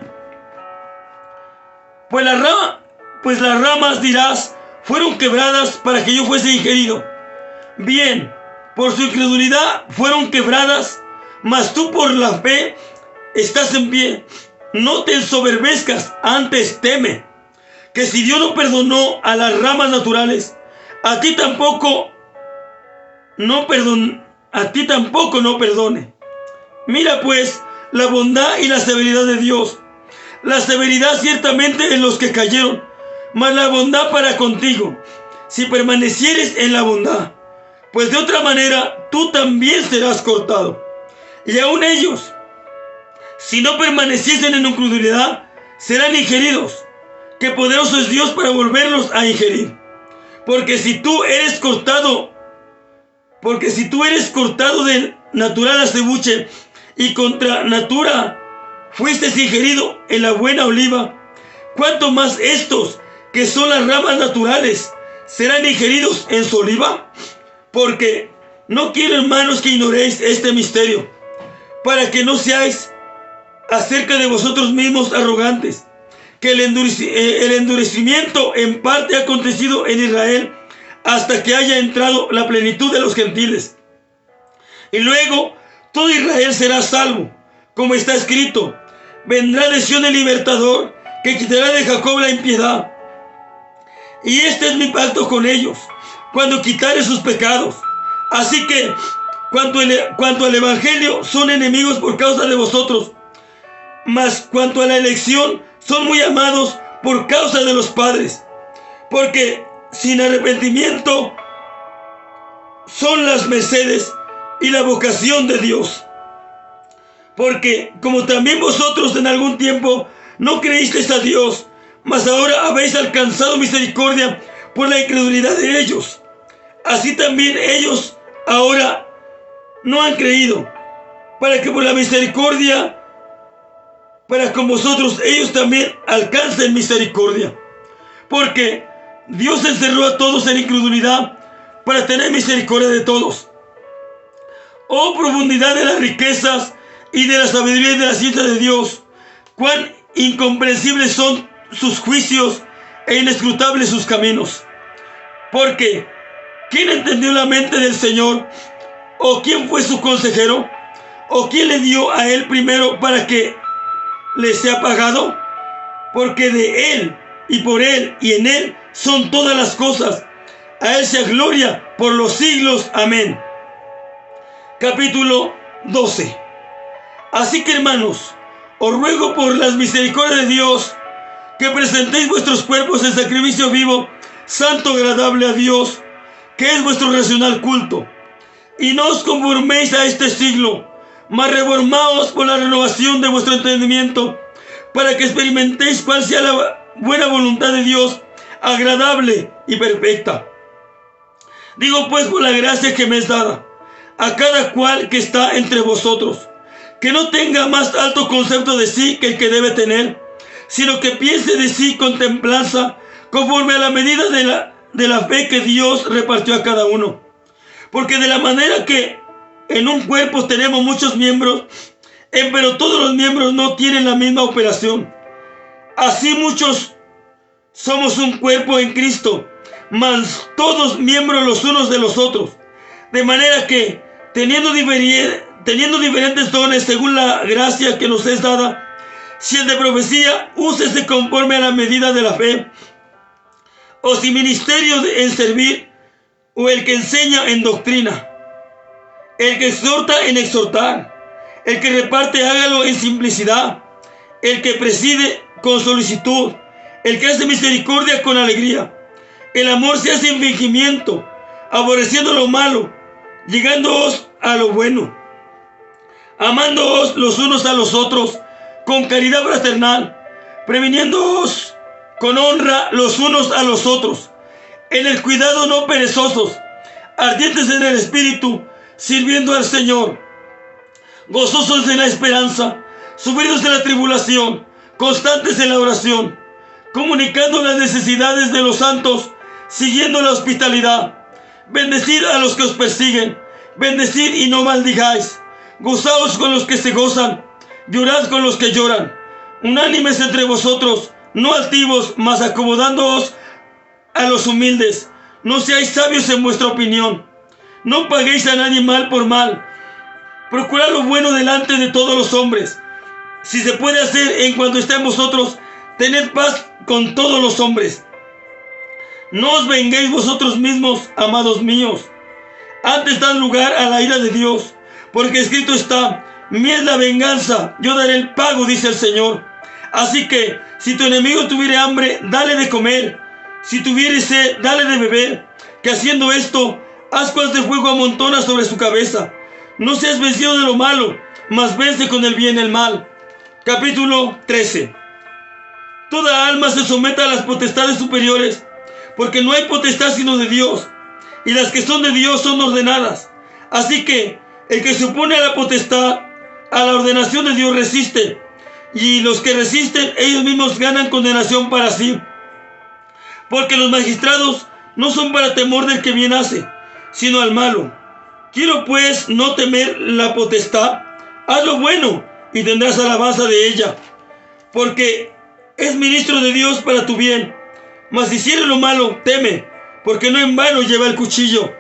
Pues las ramas, dirás, fueron quebradas para que yo fuese ingerido. Bien, por su incredulidad fueron quebradas, mas tú por la fe estás en pie. No te ensoberbezcas, antes teme, que si Dios no perdonó a las ramas naturales, a ti tampoco no perdone. Mira pues la bondad y la severidad de Dios. La severidad ciertamente en los que cayeron, mas la bondad para contigo, si permanecieres en la bondad, pues de otra manera tú también serás cortado. Y aun ellos, si no permaneciesen en incredulidad, serán ingeridos. Qué poderoso es Dios para volverlos a ingerir. Porque si tú eres cortado del natural acebuche, y contra natura fuiste ingerido en la buena oliva, cuánto más estos, que son las ramas naturales, serán ingeridos en su oliva. Porque no quiero, hermanos, que ignoréis este misterio, para que no seáis acerca de vosotros mismos arrogantes, que el endurecimiento en parte ha acontecido en Israel, hasta que haya entrado la plenitud de los gentiles. Y luego todo Israel será salvo, como está escrito: vendrá de Sión el libertador, que quitará de Jacob la impiedad. Y este es mi pacto con ellos, cuando quitare sus pecados. Así que, cuanto al evangelio, son enemigos por causa de vosotros, mas cuanto a la elección, son muy amados por causa de los padres. Porque sin arrepentimiento son las mercedes y la vocación de Dios. Porque como también vosotros en algún tiempo no creísteis a Dios, mas ahora habéis alcanzado misericordia por la incredulidad de ellos, así también ellos ahora no han creído, para que por la misericordia, para con vosotros ellos también alcancen misericordia. Porque Dios encerró a todos en incredulidad para tener misericordia de todos. Oh profundidad de las riquezas y de la sabiduría y de la ciencia de Dios, cuán incomprensibles son sus juicios e inescrutables sus caminos. Porque ¿quién entendió la mente del Señor? ¿O quién fue su consejero? ¿O quién le dio a él primero para que le sea pagado? Porque de él, y por él, y en él son todas las cosas. A él sea gloria por los siglos. Amén. Capítulo 12. Así que, hermanos, os ruego por las misericordias de Dios que presentéis vuestros cuerpos en sacrificio vivo, santo, agradable a Dios, que es vuestro racional culto. Y no os conforméis a este siglo, mas reformaos por la renovación de vuestro entendimiento, para que experimentéis cuál sea la buena voluntad de Dios, agradable y perfecta. Digo pues por la gracia que me es dada, a cada cual que está entre vosotros, que no tenga más alto concepto de sí que el que debe tener, sino que piense de sí con templanza, conforme a la medida de la fe que Dios repartió a cada uno. Porque de la manera que en un cuerpo tenemos muchos miembros, pero todos los miembros no tienen la misma operación. Así muchos somos un cuerpo en Cristo, mas todos miembros los unos de los otros. De manera que, teniendo diferentes dones según la gracia que nos es dada, si el de profecía, úsese conforme a la medida de la fe, o si ministerio en servir, o el que enseña en doctrina, el que exhorta en exhortar, el que reparte hágalo en simplicidad, el que preside con solicitud, el que hace misericordia con alegría. El amor se hace sin fingimiento, aborreciendo lo malo, llegándoos a lo bueno, amándoos los unos a los otros con caridad fraternal, previniéndoos con honra los unos a los otros, en el cuidado no perezosos, ardientes en el espíritu, sirviendo al Señor, gozosos en la esperanza, sumidos en la tribulación, constantes en la oración, comunicando las necesidades de los santos, siguiendo la hospitalidad. Bendecid a los que os persiguen, bendecid y no maldigáis, gozaos con los que se gozan, llorad con los que lloran, unánimes entre vosotros, no altivos, mas acomodándoos a los humildes. No seáis sabios en vuestra opinión, no paguéis a nadie mal por mal, procurad lo bueno delante de todos los hombres. Si se puede hacer en cuanto esté en vosotros, tened paz con todos los hombres. No os venguéis vosotros mismos, amados míos, antes dad lugar a la ira de Dios, porque escrito está: mía es la venganza, yo daré el pago, dice el Señor. Así que, si tu enemigo tuviere hambre, dale de comer, si tuviere sed, dale de beber, que haciendo esto, ascuas de fuego amontona sobre su cabeza. No seas vencido de lo malo, mas vence con el bien el mal. Capítulo 13. Toda alma se someta a las potestades superiores, porque no hay potestad sino de Dios, y las que son de Dios son ordenadas. Así que el que se opone a la potestad, a la ordenación de Dios, resiste, y los que resisten, ellos mismos ganan condenación para sí. Porque los magistrados no son para temor del que bien hace, sino al malo. Quiero pues no temer la potestad, haz lo bueno y tendrás alabanza de ella, porque es ministro de Dios para tu bien. Mas si hicieres lo malo, teme, porque no en vano lleva el cuchillo,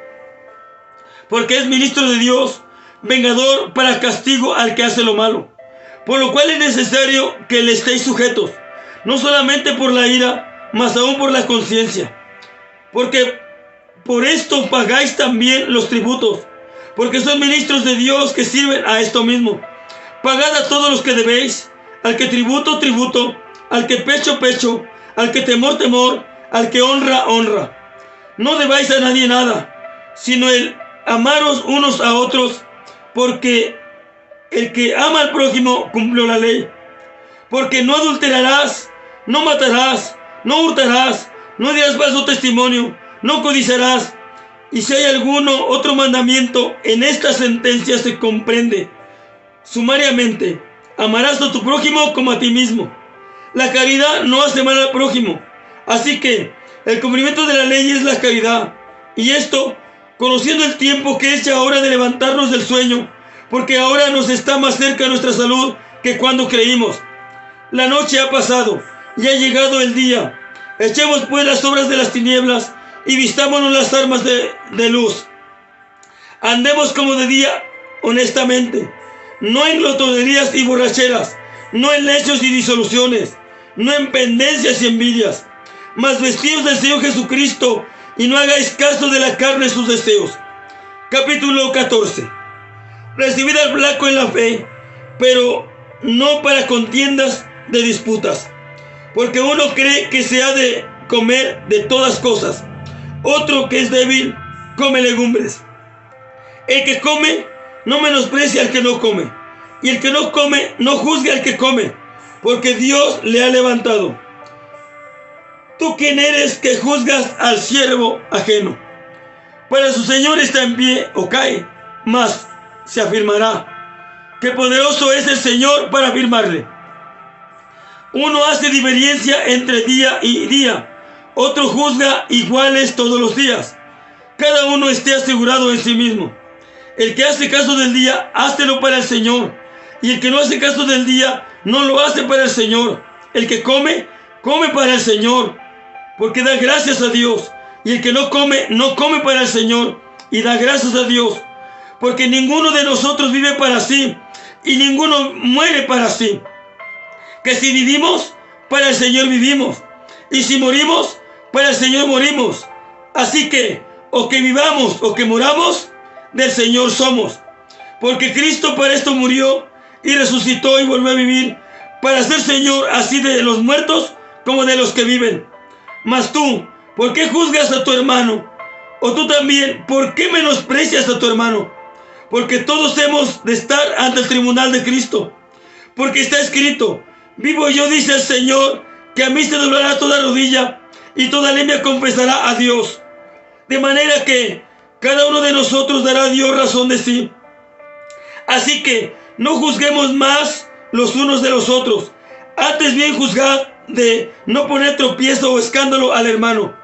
porque es ministro de Dios, vengador para castigo al que hace lo malo. Por lo cual es necesario que le estéis sujetos, no solamente por la ira, mas aún por la conciencia. Porque por esto pagáis también los tributos, porque son ministros de Dios que sirven a esto mismo. Pagad a todos los que debéis, al que tributo, tributo, al que pecho, pecho, al que temor, temor, al que honra, honra. No debáis a nadie nada, sino el amaros unos a otros, porque el que ama al prójimo cumplió la ley. Porque no adulterarás, no matarás, no hurtarás, no dirás falso testimonio, no codiciarás. Y si hay alguno otro mandamiento, en esta sentencia se comprende sumariamente: amarás a tu prójimo como a ti mismo. La caridad no hace mal al prójimo. Así que el cumplimiento de la ley es la caridad. Y esto, conociendo el tiempo que es ya hora de levantarnos del sueño, porque ahora nos está más cerca nuestra salud que cuando creímos. La noche ha pasado y ha llegado el día. Echemos pues las obras de las tinieblas y vistámonos las armas de luz. Andemos como de día honestamente, no en glotonerías y borracheras, no en necios y disoluciones, no en pendencias y envidias, mas vestidos del Señor Jesucristo, y no hagáis caso de la carne y sus deseos. Capítulo 14. Recibid al flaco en la fe, pero no para contiendas de disputas, porque uno cree que se ha de comer de todas cosas, otro que es débil come legumbres. El que come no menosprecia al que no come, y el que no come no juzgue al que come, porque Dios le ha levantado. ¿Tú quién eres que juzgas al siervo ajeno? Para su Señor está en pie o cae, mas se afirmará. Qué poderoso es el Señor para afirmarle. Uno hace diferencia entre día y día, otro juzga iguales todos los días. Cada uno esté asegurado en sí mismo. El que hace caso del día, hácelo para el Señor, y el que no hace caso del día, no lo hace para el Señor. El que come, come para el Señor, porque da gracias a Dios, y el que no come, no come para el Señor, y da gracias a Dios, porque ninguno de nosotros vive para sí, y ninguno muere para sí. Que si vivimos, para el Señor vivimos, y si morimos, para el Señor morimos. Así que, o que vivamos o que moramos, del Señor somos. Porque Cristo para esto murió y resucitó y volvió a vivir, para ser Señor así de los muertos como de los que viven. Mas tú, ¿por qué juzgas a tu hermano? O tú también, ¿por qué menosprecias a tu hermano? Porque todos hemos de estar ante el tribunal de Cristo. Porque está escrito: vivo yo, dice el Señor, que a mí se doblará toda rodilla y toda lengua confesará a Dios. De manera que cada uno de nosotros dará a Dios razón de sí. Así que no juzguemos más los unos de los otros. Antes bien juzgad de no poner tropiezo o escándalo al hermano.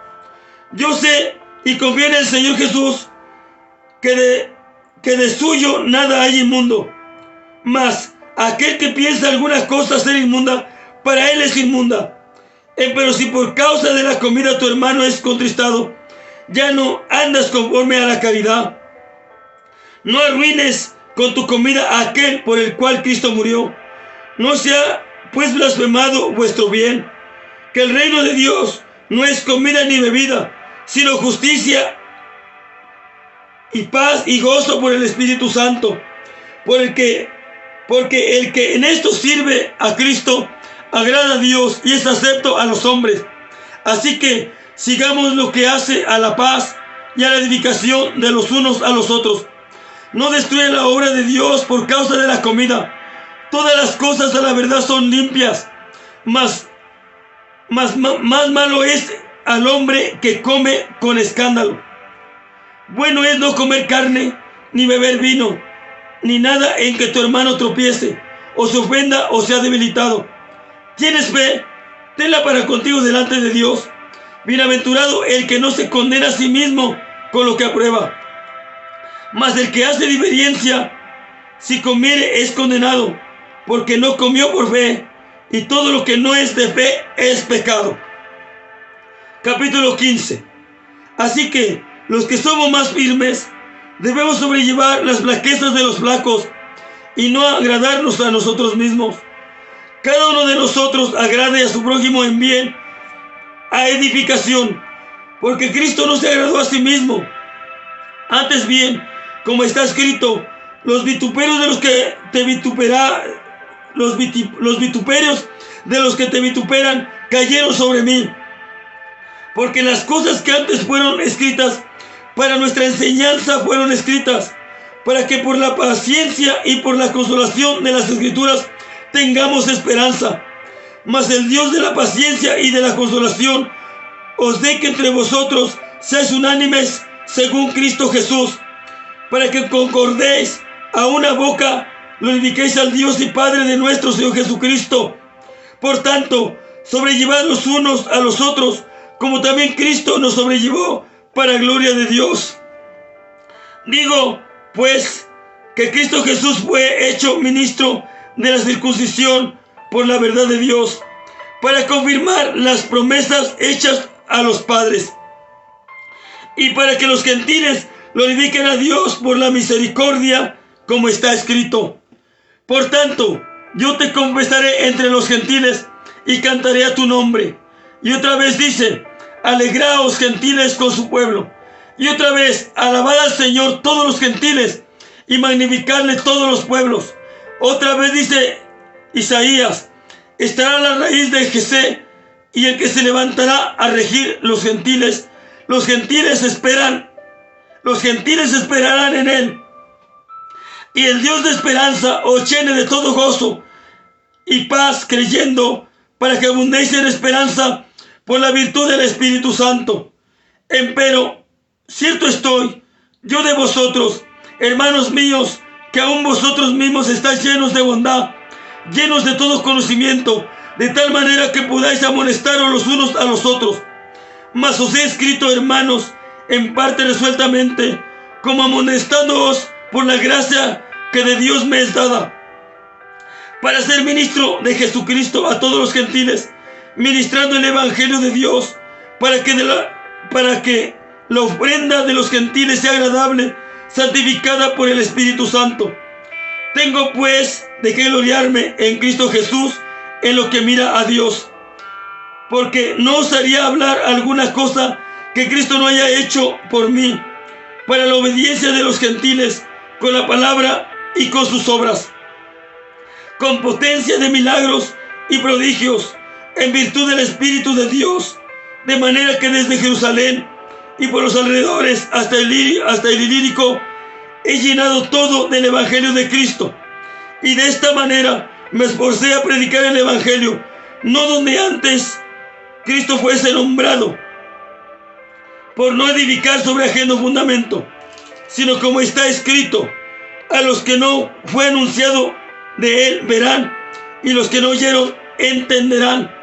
Yo sé y confío en el Señor Jesús que de suyo nada hay inmundo. Mas aquel que piensa alguna cosa ser inmunda, para él es inmunda. Pero si por causa de la comida tu hermano es contristado, ya no andas conforme a la caridad. No arruines con tu comida a aquel por el cual Cristo murió. No sea pues blasfemado vuestro bien, que el reino de Dios no es comida ni bebida, sino justicia y paz y gozo por el Espíritu Santo. Porque el que en esto sirve a Cristo agrada a Dios y es acepto a los hombres. Así que sigamos lo que hace a la paz y a la edificación de los unos a los otros. No destruye la obra de Dios por causa de la comida. Todas las cosas a la verdad son limpias, más malo es al hombre que come con escándalo. Bueno es no comer carne, ni beber vino, ni nada en que tu hermano tropiece, o se ofenda, o sea debilitado. ¿Tienes fe? Tenla para contigo delante de Dios. Bienaventurado el que no se condena a sí mismo con lo que aprueba. Mas el que hace diferencia, si comiere, es condenado, porque no comió por fe, y todo lo que no es de fe es pecado. Capítulo 15. Así que los que somos más firmes debemos sobrellevar las flaquezas de los flacos y no agradarnos a nosotros mismos. Cada uno de nosotros agrade a su prójimo en bien, a edificación, porque Cristo no se agradó a sí mismo. Antes bien, como está escrito, los vituperios de los que te vituperan, los vituperios de los que te vituperan cayeron sobre mí. Porque las cosas que antes fueron escritas para nuestra enseñanza fueron escritas, para que por la paciencia y por la consolación de las Escrituras tengamos esperanza. Mas el Dios de la paciencia y de la consolación os dé que entre vosotros seáis unánimes según Cristo Jesús, para que concordéis a una boca, glorifiquéis al Dios y Padre de nuestro Señor Jesucristo. Por tanto, sobrellevad los unos a los otros, como también Cristo nos sobrellevó, para gloria de Dios. Digo, pues, que Cristo Jesús fue hecho ministro de la circuncisión por la verdad de Dios, para confirmar las promesas hechas a los padres, y para que los gentiles glorifiquen a Dios por la misericordia, como está escrito: Por tanto, yo te confesaré entre los gentiles y cantaré a tu nombre. Y otra vez dice, alegraos gentiles con su pueblo. Y otra vez, alabad al Señor todos los gentiles y magnificadle todos los pueblos. Otra vez dice Isaías, estará la raíz de Jesé y el que se levantará a regir los gentiles. Los gentiles esperarán en él. Y el Dios de esperanza os llene de todo gozo y paz, creyendo, para que abundéis en esperanza por la virtud del Espíritu Santo. Empero, cierto estoy yo de vosotros, hermanos míos, que aún vosotros mismos estáis llenos de bondad, llenos de todo conocimiento, de tal manera que podáis amonestaros los unos a los otros. Mas os he escrito, hermanos, en parte resueltamente, como amonestándoos por la gracia que de Dios me es dada, para ser ministro de Jesucristo a todos los gentiles, ministrando el Evangelio de Dios, para que la ofrenda de los gentiles sea agradable, santificada por el Espíritu Santo. Tengo pues de qué gloriarme en Cristo Jesús en lo que mira a Dios, porque no osaría hablar alguna cosa que Cristo no haya hecho por mí, para la obediencia de los gentiles, con la palabra y con sus obras, con potencia de milagros y prodigios, en virtud del Espíritu de Dios, de manera que desde Jerusalén y por los alrededores hasta el Ilírico he llenado todo del Evangelio de Cristo. Y de esta manera me esforcé a predicar el Evangelio, no donde antes Cristo fuese nombrado, por no edificar sobre ajeno fundamento, sino como está escrito, a los que no fue anunciado de él verán, y los que no oyeron entenderán.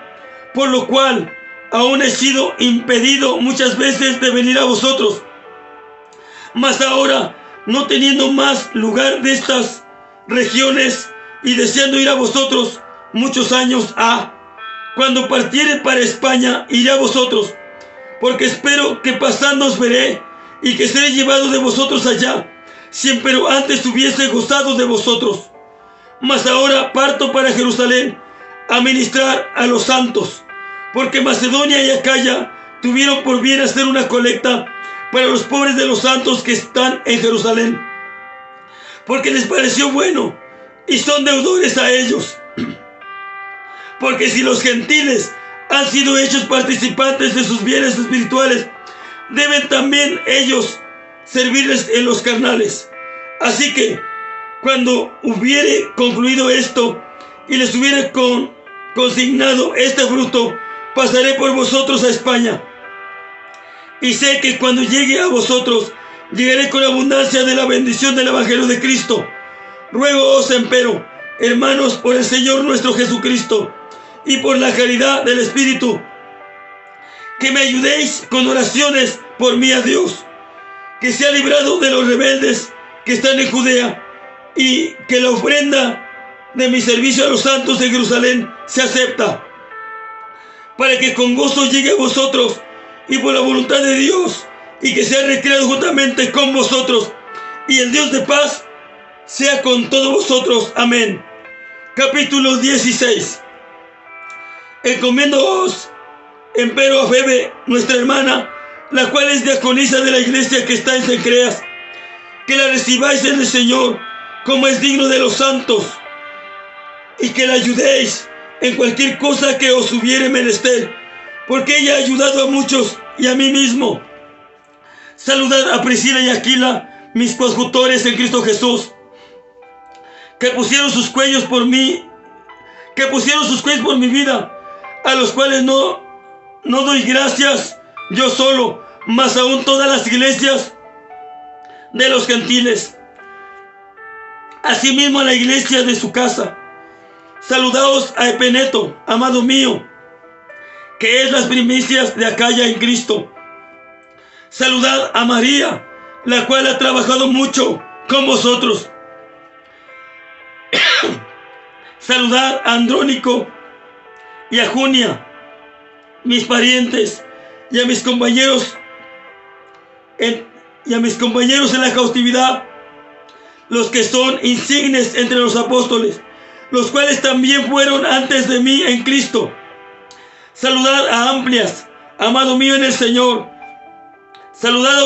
Por lo cual aún he sido impedido muchas veces de venir a vosotros. Mas ahora, no teniendo más lugar de estas regiones y deseando ir a vosotros muchos años cuando partiere para España, iré a vosotros, porque espero que pasando os veré y que seré llevado de vosotros allá, si empero antes hubiese gozado de vosotros. Mas ahora parto para Jerusalén a ministrar a los santos, porque Macedonia y Acaya tuvieron por bien hacer una colecta para los pobres de los santos que están en Jerusalén, porque les pareció bueno y son deudores a ellos. Porque si los gentiles han sido hechos participantes de sus bienes espirituales, deben también ellos servirles en los carnales. Así que, cuando hubiere concluido esto y les hubiere consignado este fruto, pasaré por vosotros a España. Y sé que cuando llegue a vosotros, llegaré con abundancia de la bendición del Evangelio de Cristo. Ruegoos, empero, hermanos, por el Señor nuestro Jesucristo y por la caridad del Espíritu, que me ayudéis con oraciones por mí a Dios, que sea librado de los rebeldes que están en Judea, y que la ofrenda de mi servicio a los santos de Jerusalén se acepta, para que con gozo llegue a vosotros y por la voluntad de Dios, y que sea recreado juntamente con vosotros, y el Dios de paz sea con todos vosotros. Amén. Capítulo 16. Encomiéndoos, empero, a Febe, nuestra hermana, la cual es diaconisa de la iglesia que está en Cencreas, que la recibáis en el Señor, como es digno de los santos, y que la ayudéis en cualquier cosa que os hubiere menester, porque ella ha ayudado a muchos y a mí mismo. Saludad a Priscila y Aquila, mis coadjutores en Cristo Jesús, que pusieron sus cuellos por mi vida, a los cuales no doy gracias yo solo, mas aún todas las iglesias de los gentiles. Asimismo a la iglesia de su casa. Saludaos a Epeneto, amado mío, que es las primicias de Acaya en Cristo. Saludad a María, la cual ha trabajado mucho con vosotros. Saludad a Andrónico y a Junia, mis parientes, y a mis compañeros en la cautividad. los que son insignes entre los apóstoles, los cuales también fueron antes de mí en Cristo. Saludad a Amplias, amado mío en el Señor. Saludad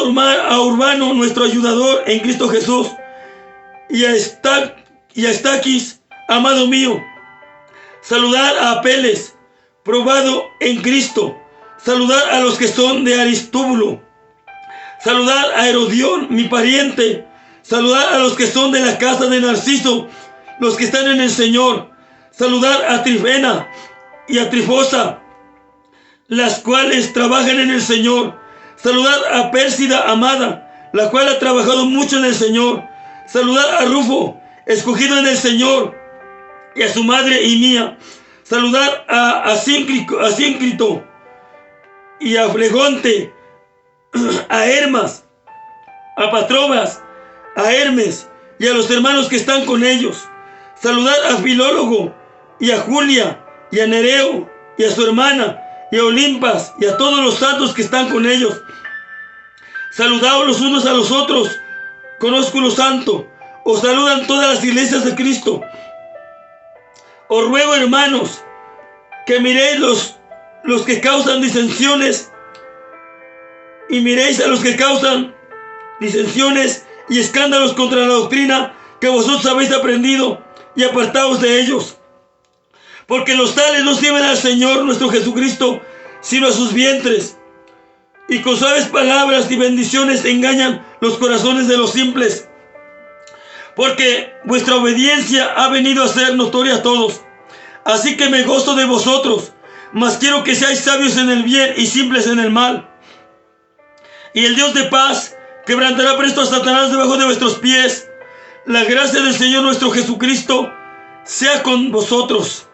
a Urbano, nuestro ayudador en Cristo Jesús, y a Estaquis, amado mío. Saludad a Apeles, probado en Cristo. Saludad a los que son de Aristóbulo. Saludad a Herodión, mi pariente. Saludad a los que son de la casa de Narciso, los que están en el Señor. Saludad a Trifena y a Trifosa, las cuales trabajan en el Señor. Saludad a Pérsida, amada, la cual ha trabajado mucho en el Señor. Saludad a Rufo, escogido en el Señor, y a su madre y mía. Saludad a Asíncrito y a Flegonte, a Hermas, a Patrobas, a Hermes y a los hermanos que están con ellos. Saludad a Filólogo y a Julia y a Nereo y a su hermana y a Olimpas y a todos los santos que están con ellos. Saludaos los unos a los otros con ósculo santo. Os saludan todas las iglesias de Cristo. Os ruego, hermanos, que miréis los que causan disensiones, y miréis a los que causan disensiones y escándalos contra la doctrina que vosotros habéis aprendido, y apartaos de ellos. Porque los tales no sirven al Señor nuestro Jesucristo, sino a sus vientres, y con suaves palabras y bendiciones engañan los corazones de los simples. Porque vuestra obediencia ha venido a ser notoria a todos. Así que me gozo de vosotros, mas quiero que seáis sabios en el bien y simples en el mal. Y el Dios de paz quebrantará presto a Satanás debajo de vuestros pies. La gracia del Señor nuestro Jesucristo sea con vosotros.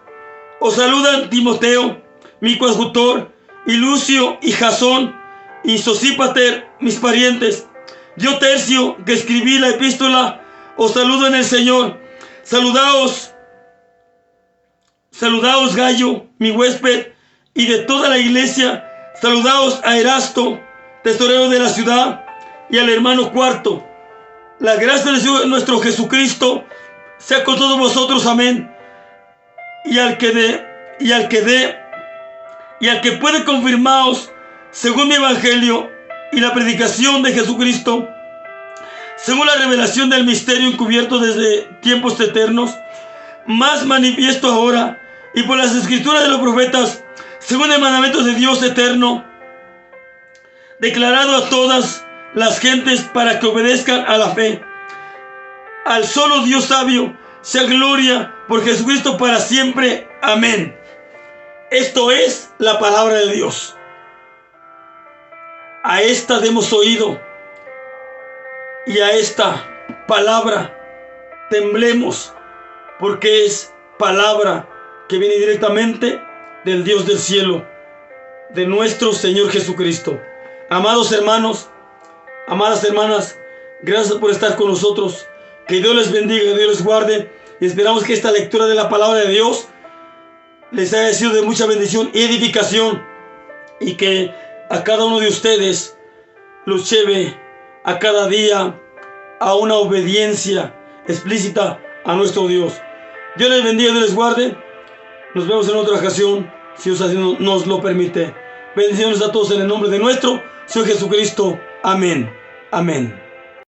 Os saludan Timoteo, mi coadjutor, y Lucio, y Jasón, y Sosípater, mis parientes. Yo, Tercio, que escribí la epístola, os saludo en el Señor. Saludaos, Gayo, mi huésped, y de toda la iglesia. Saludaos a Erasto, tesorero de la ciudad, y al hermano Cuarto. La gracia de nuestro Jesucristo sea con todos vosotros. Amén. Y al que puede confirmaos según mi evangelio y la predicación de Jesucristo, según la revelación del misterio encubierto desde tiempos eternos, más manifiesto ahora, y por las escrituras de los profetas, según el mandamiento de Dios eterno, declarado a todas las gentes para que obedezcan a la fe. Al solo Dios sabio sea gloria por Jesucristo para siempre. Amén. Esto es la palabra de Dios. A esta demos oído, y a esta palabra temblemos, porque es palabra que viene directamente del Dios del cielo, de nuestro Señor Jesucristo. Amados hermanos, amadas hermanas, gracias por estar con nosotros. Que Dios les bendiga, que Dios les guarde, y esperamos que esta lectura de la palabra de Dios les haya sido de mucha bendición y edificación, y que a cada uno de ustedes los lleve a cada día a una obediencia explícita a nuestro Dios. Dios les bendiga y Dios les guarde. Nos vemos en otra ocasión, si Dios así nos lo permite. Bendiciones a todos en el nombre de nuestro Señor Jesucristo. Amén. Amén.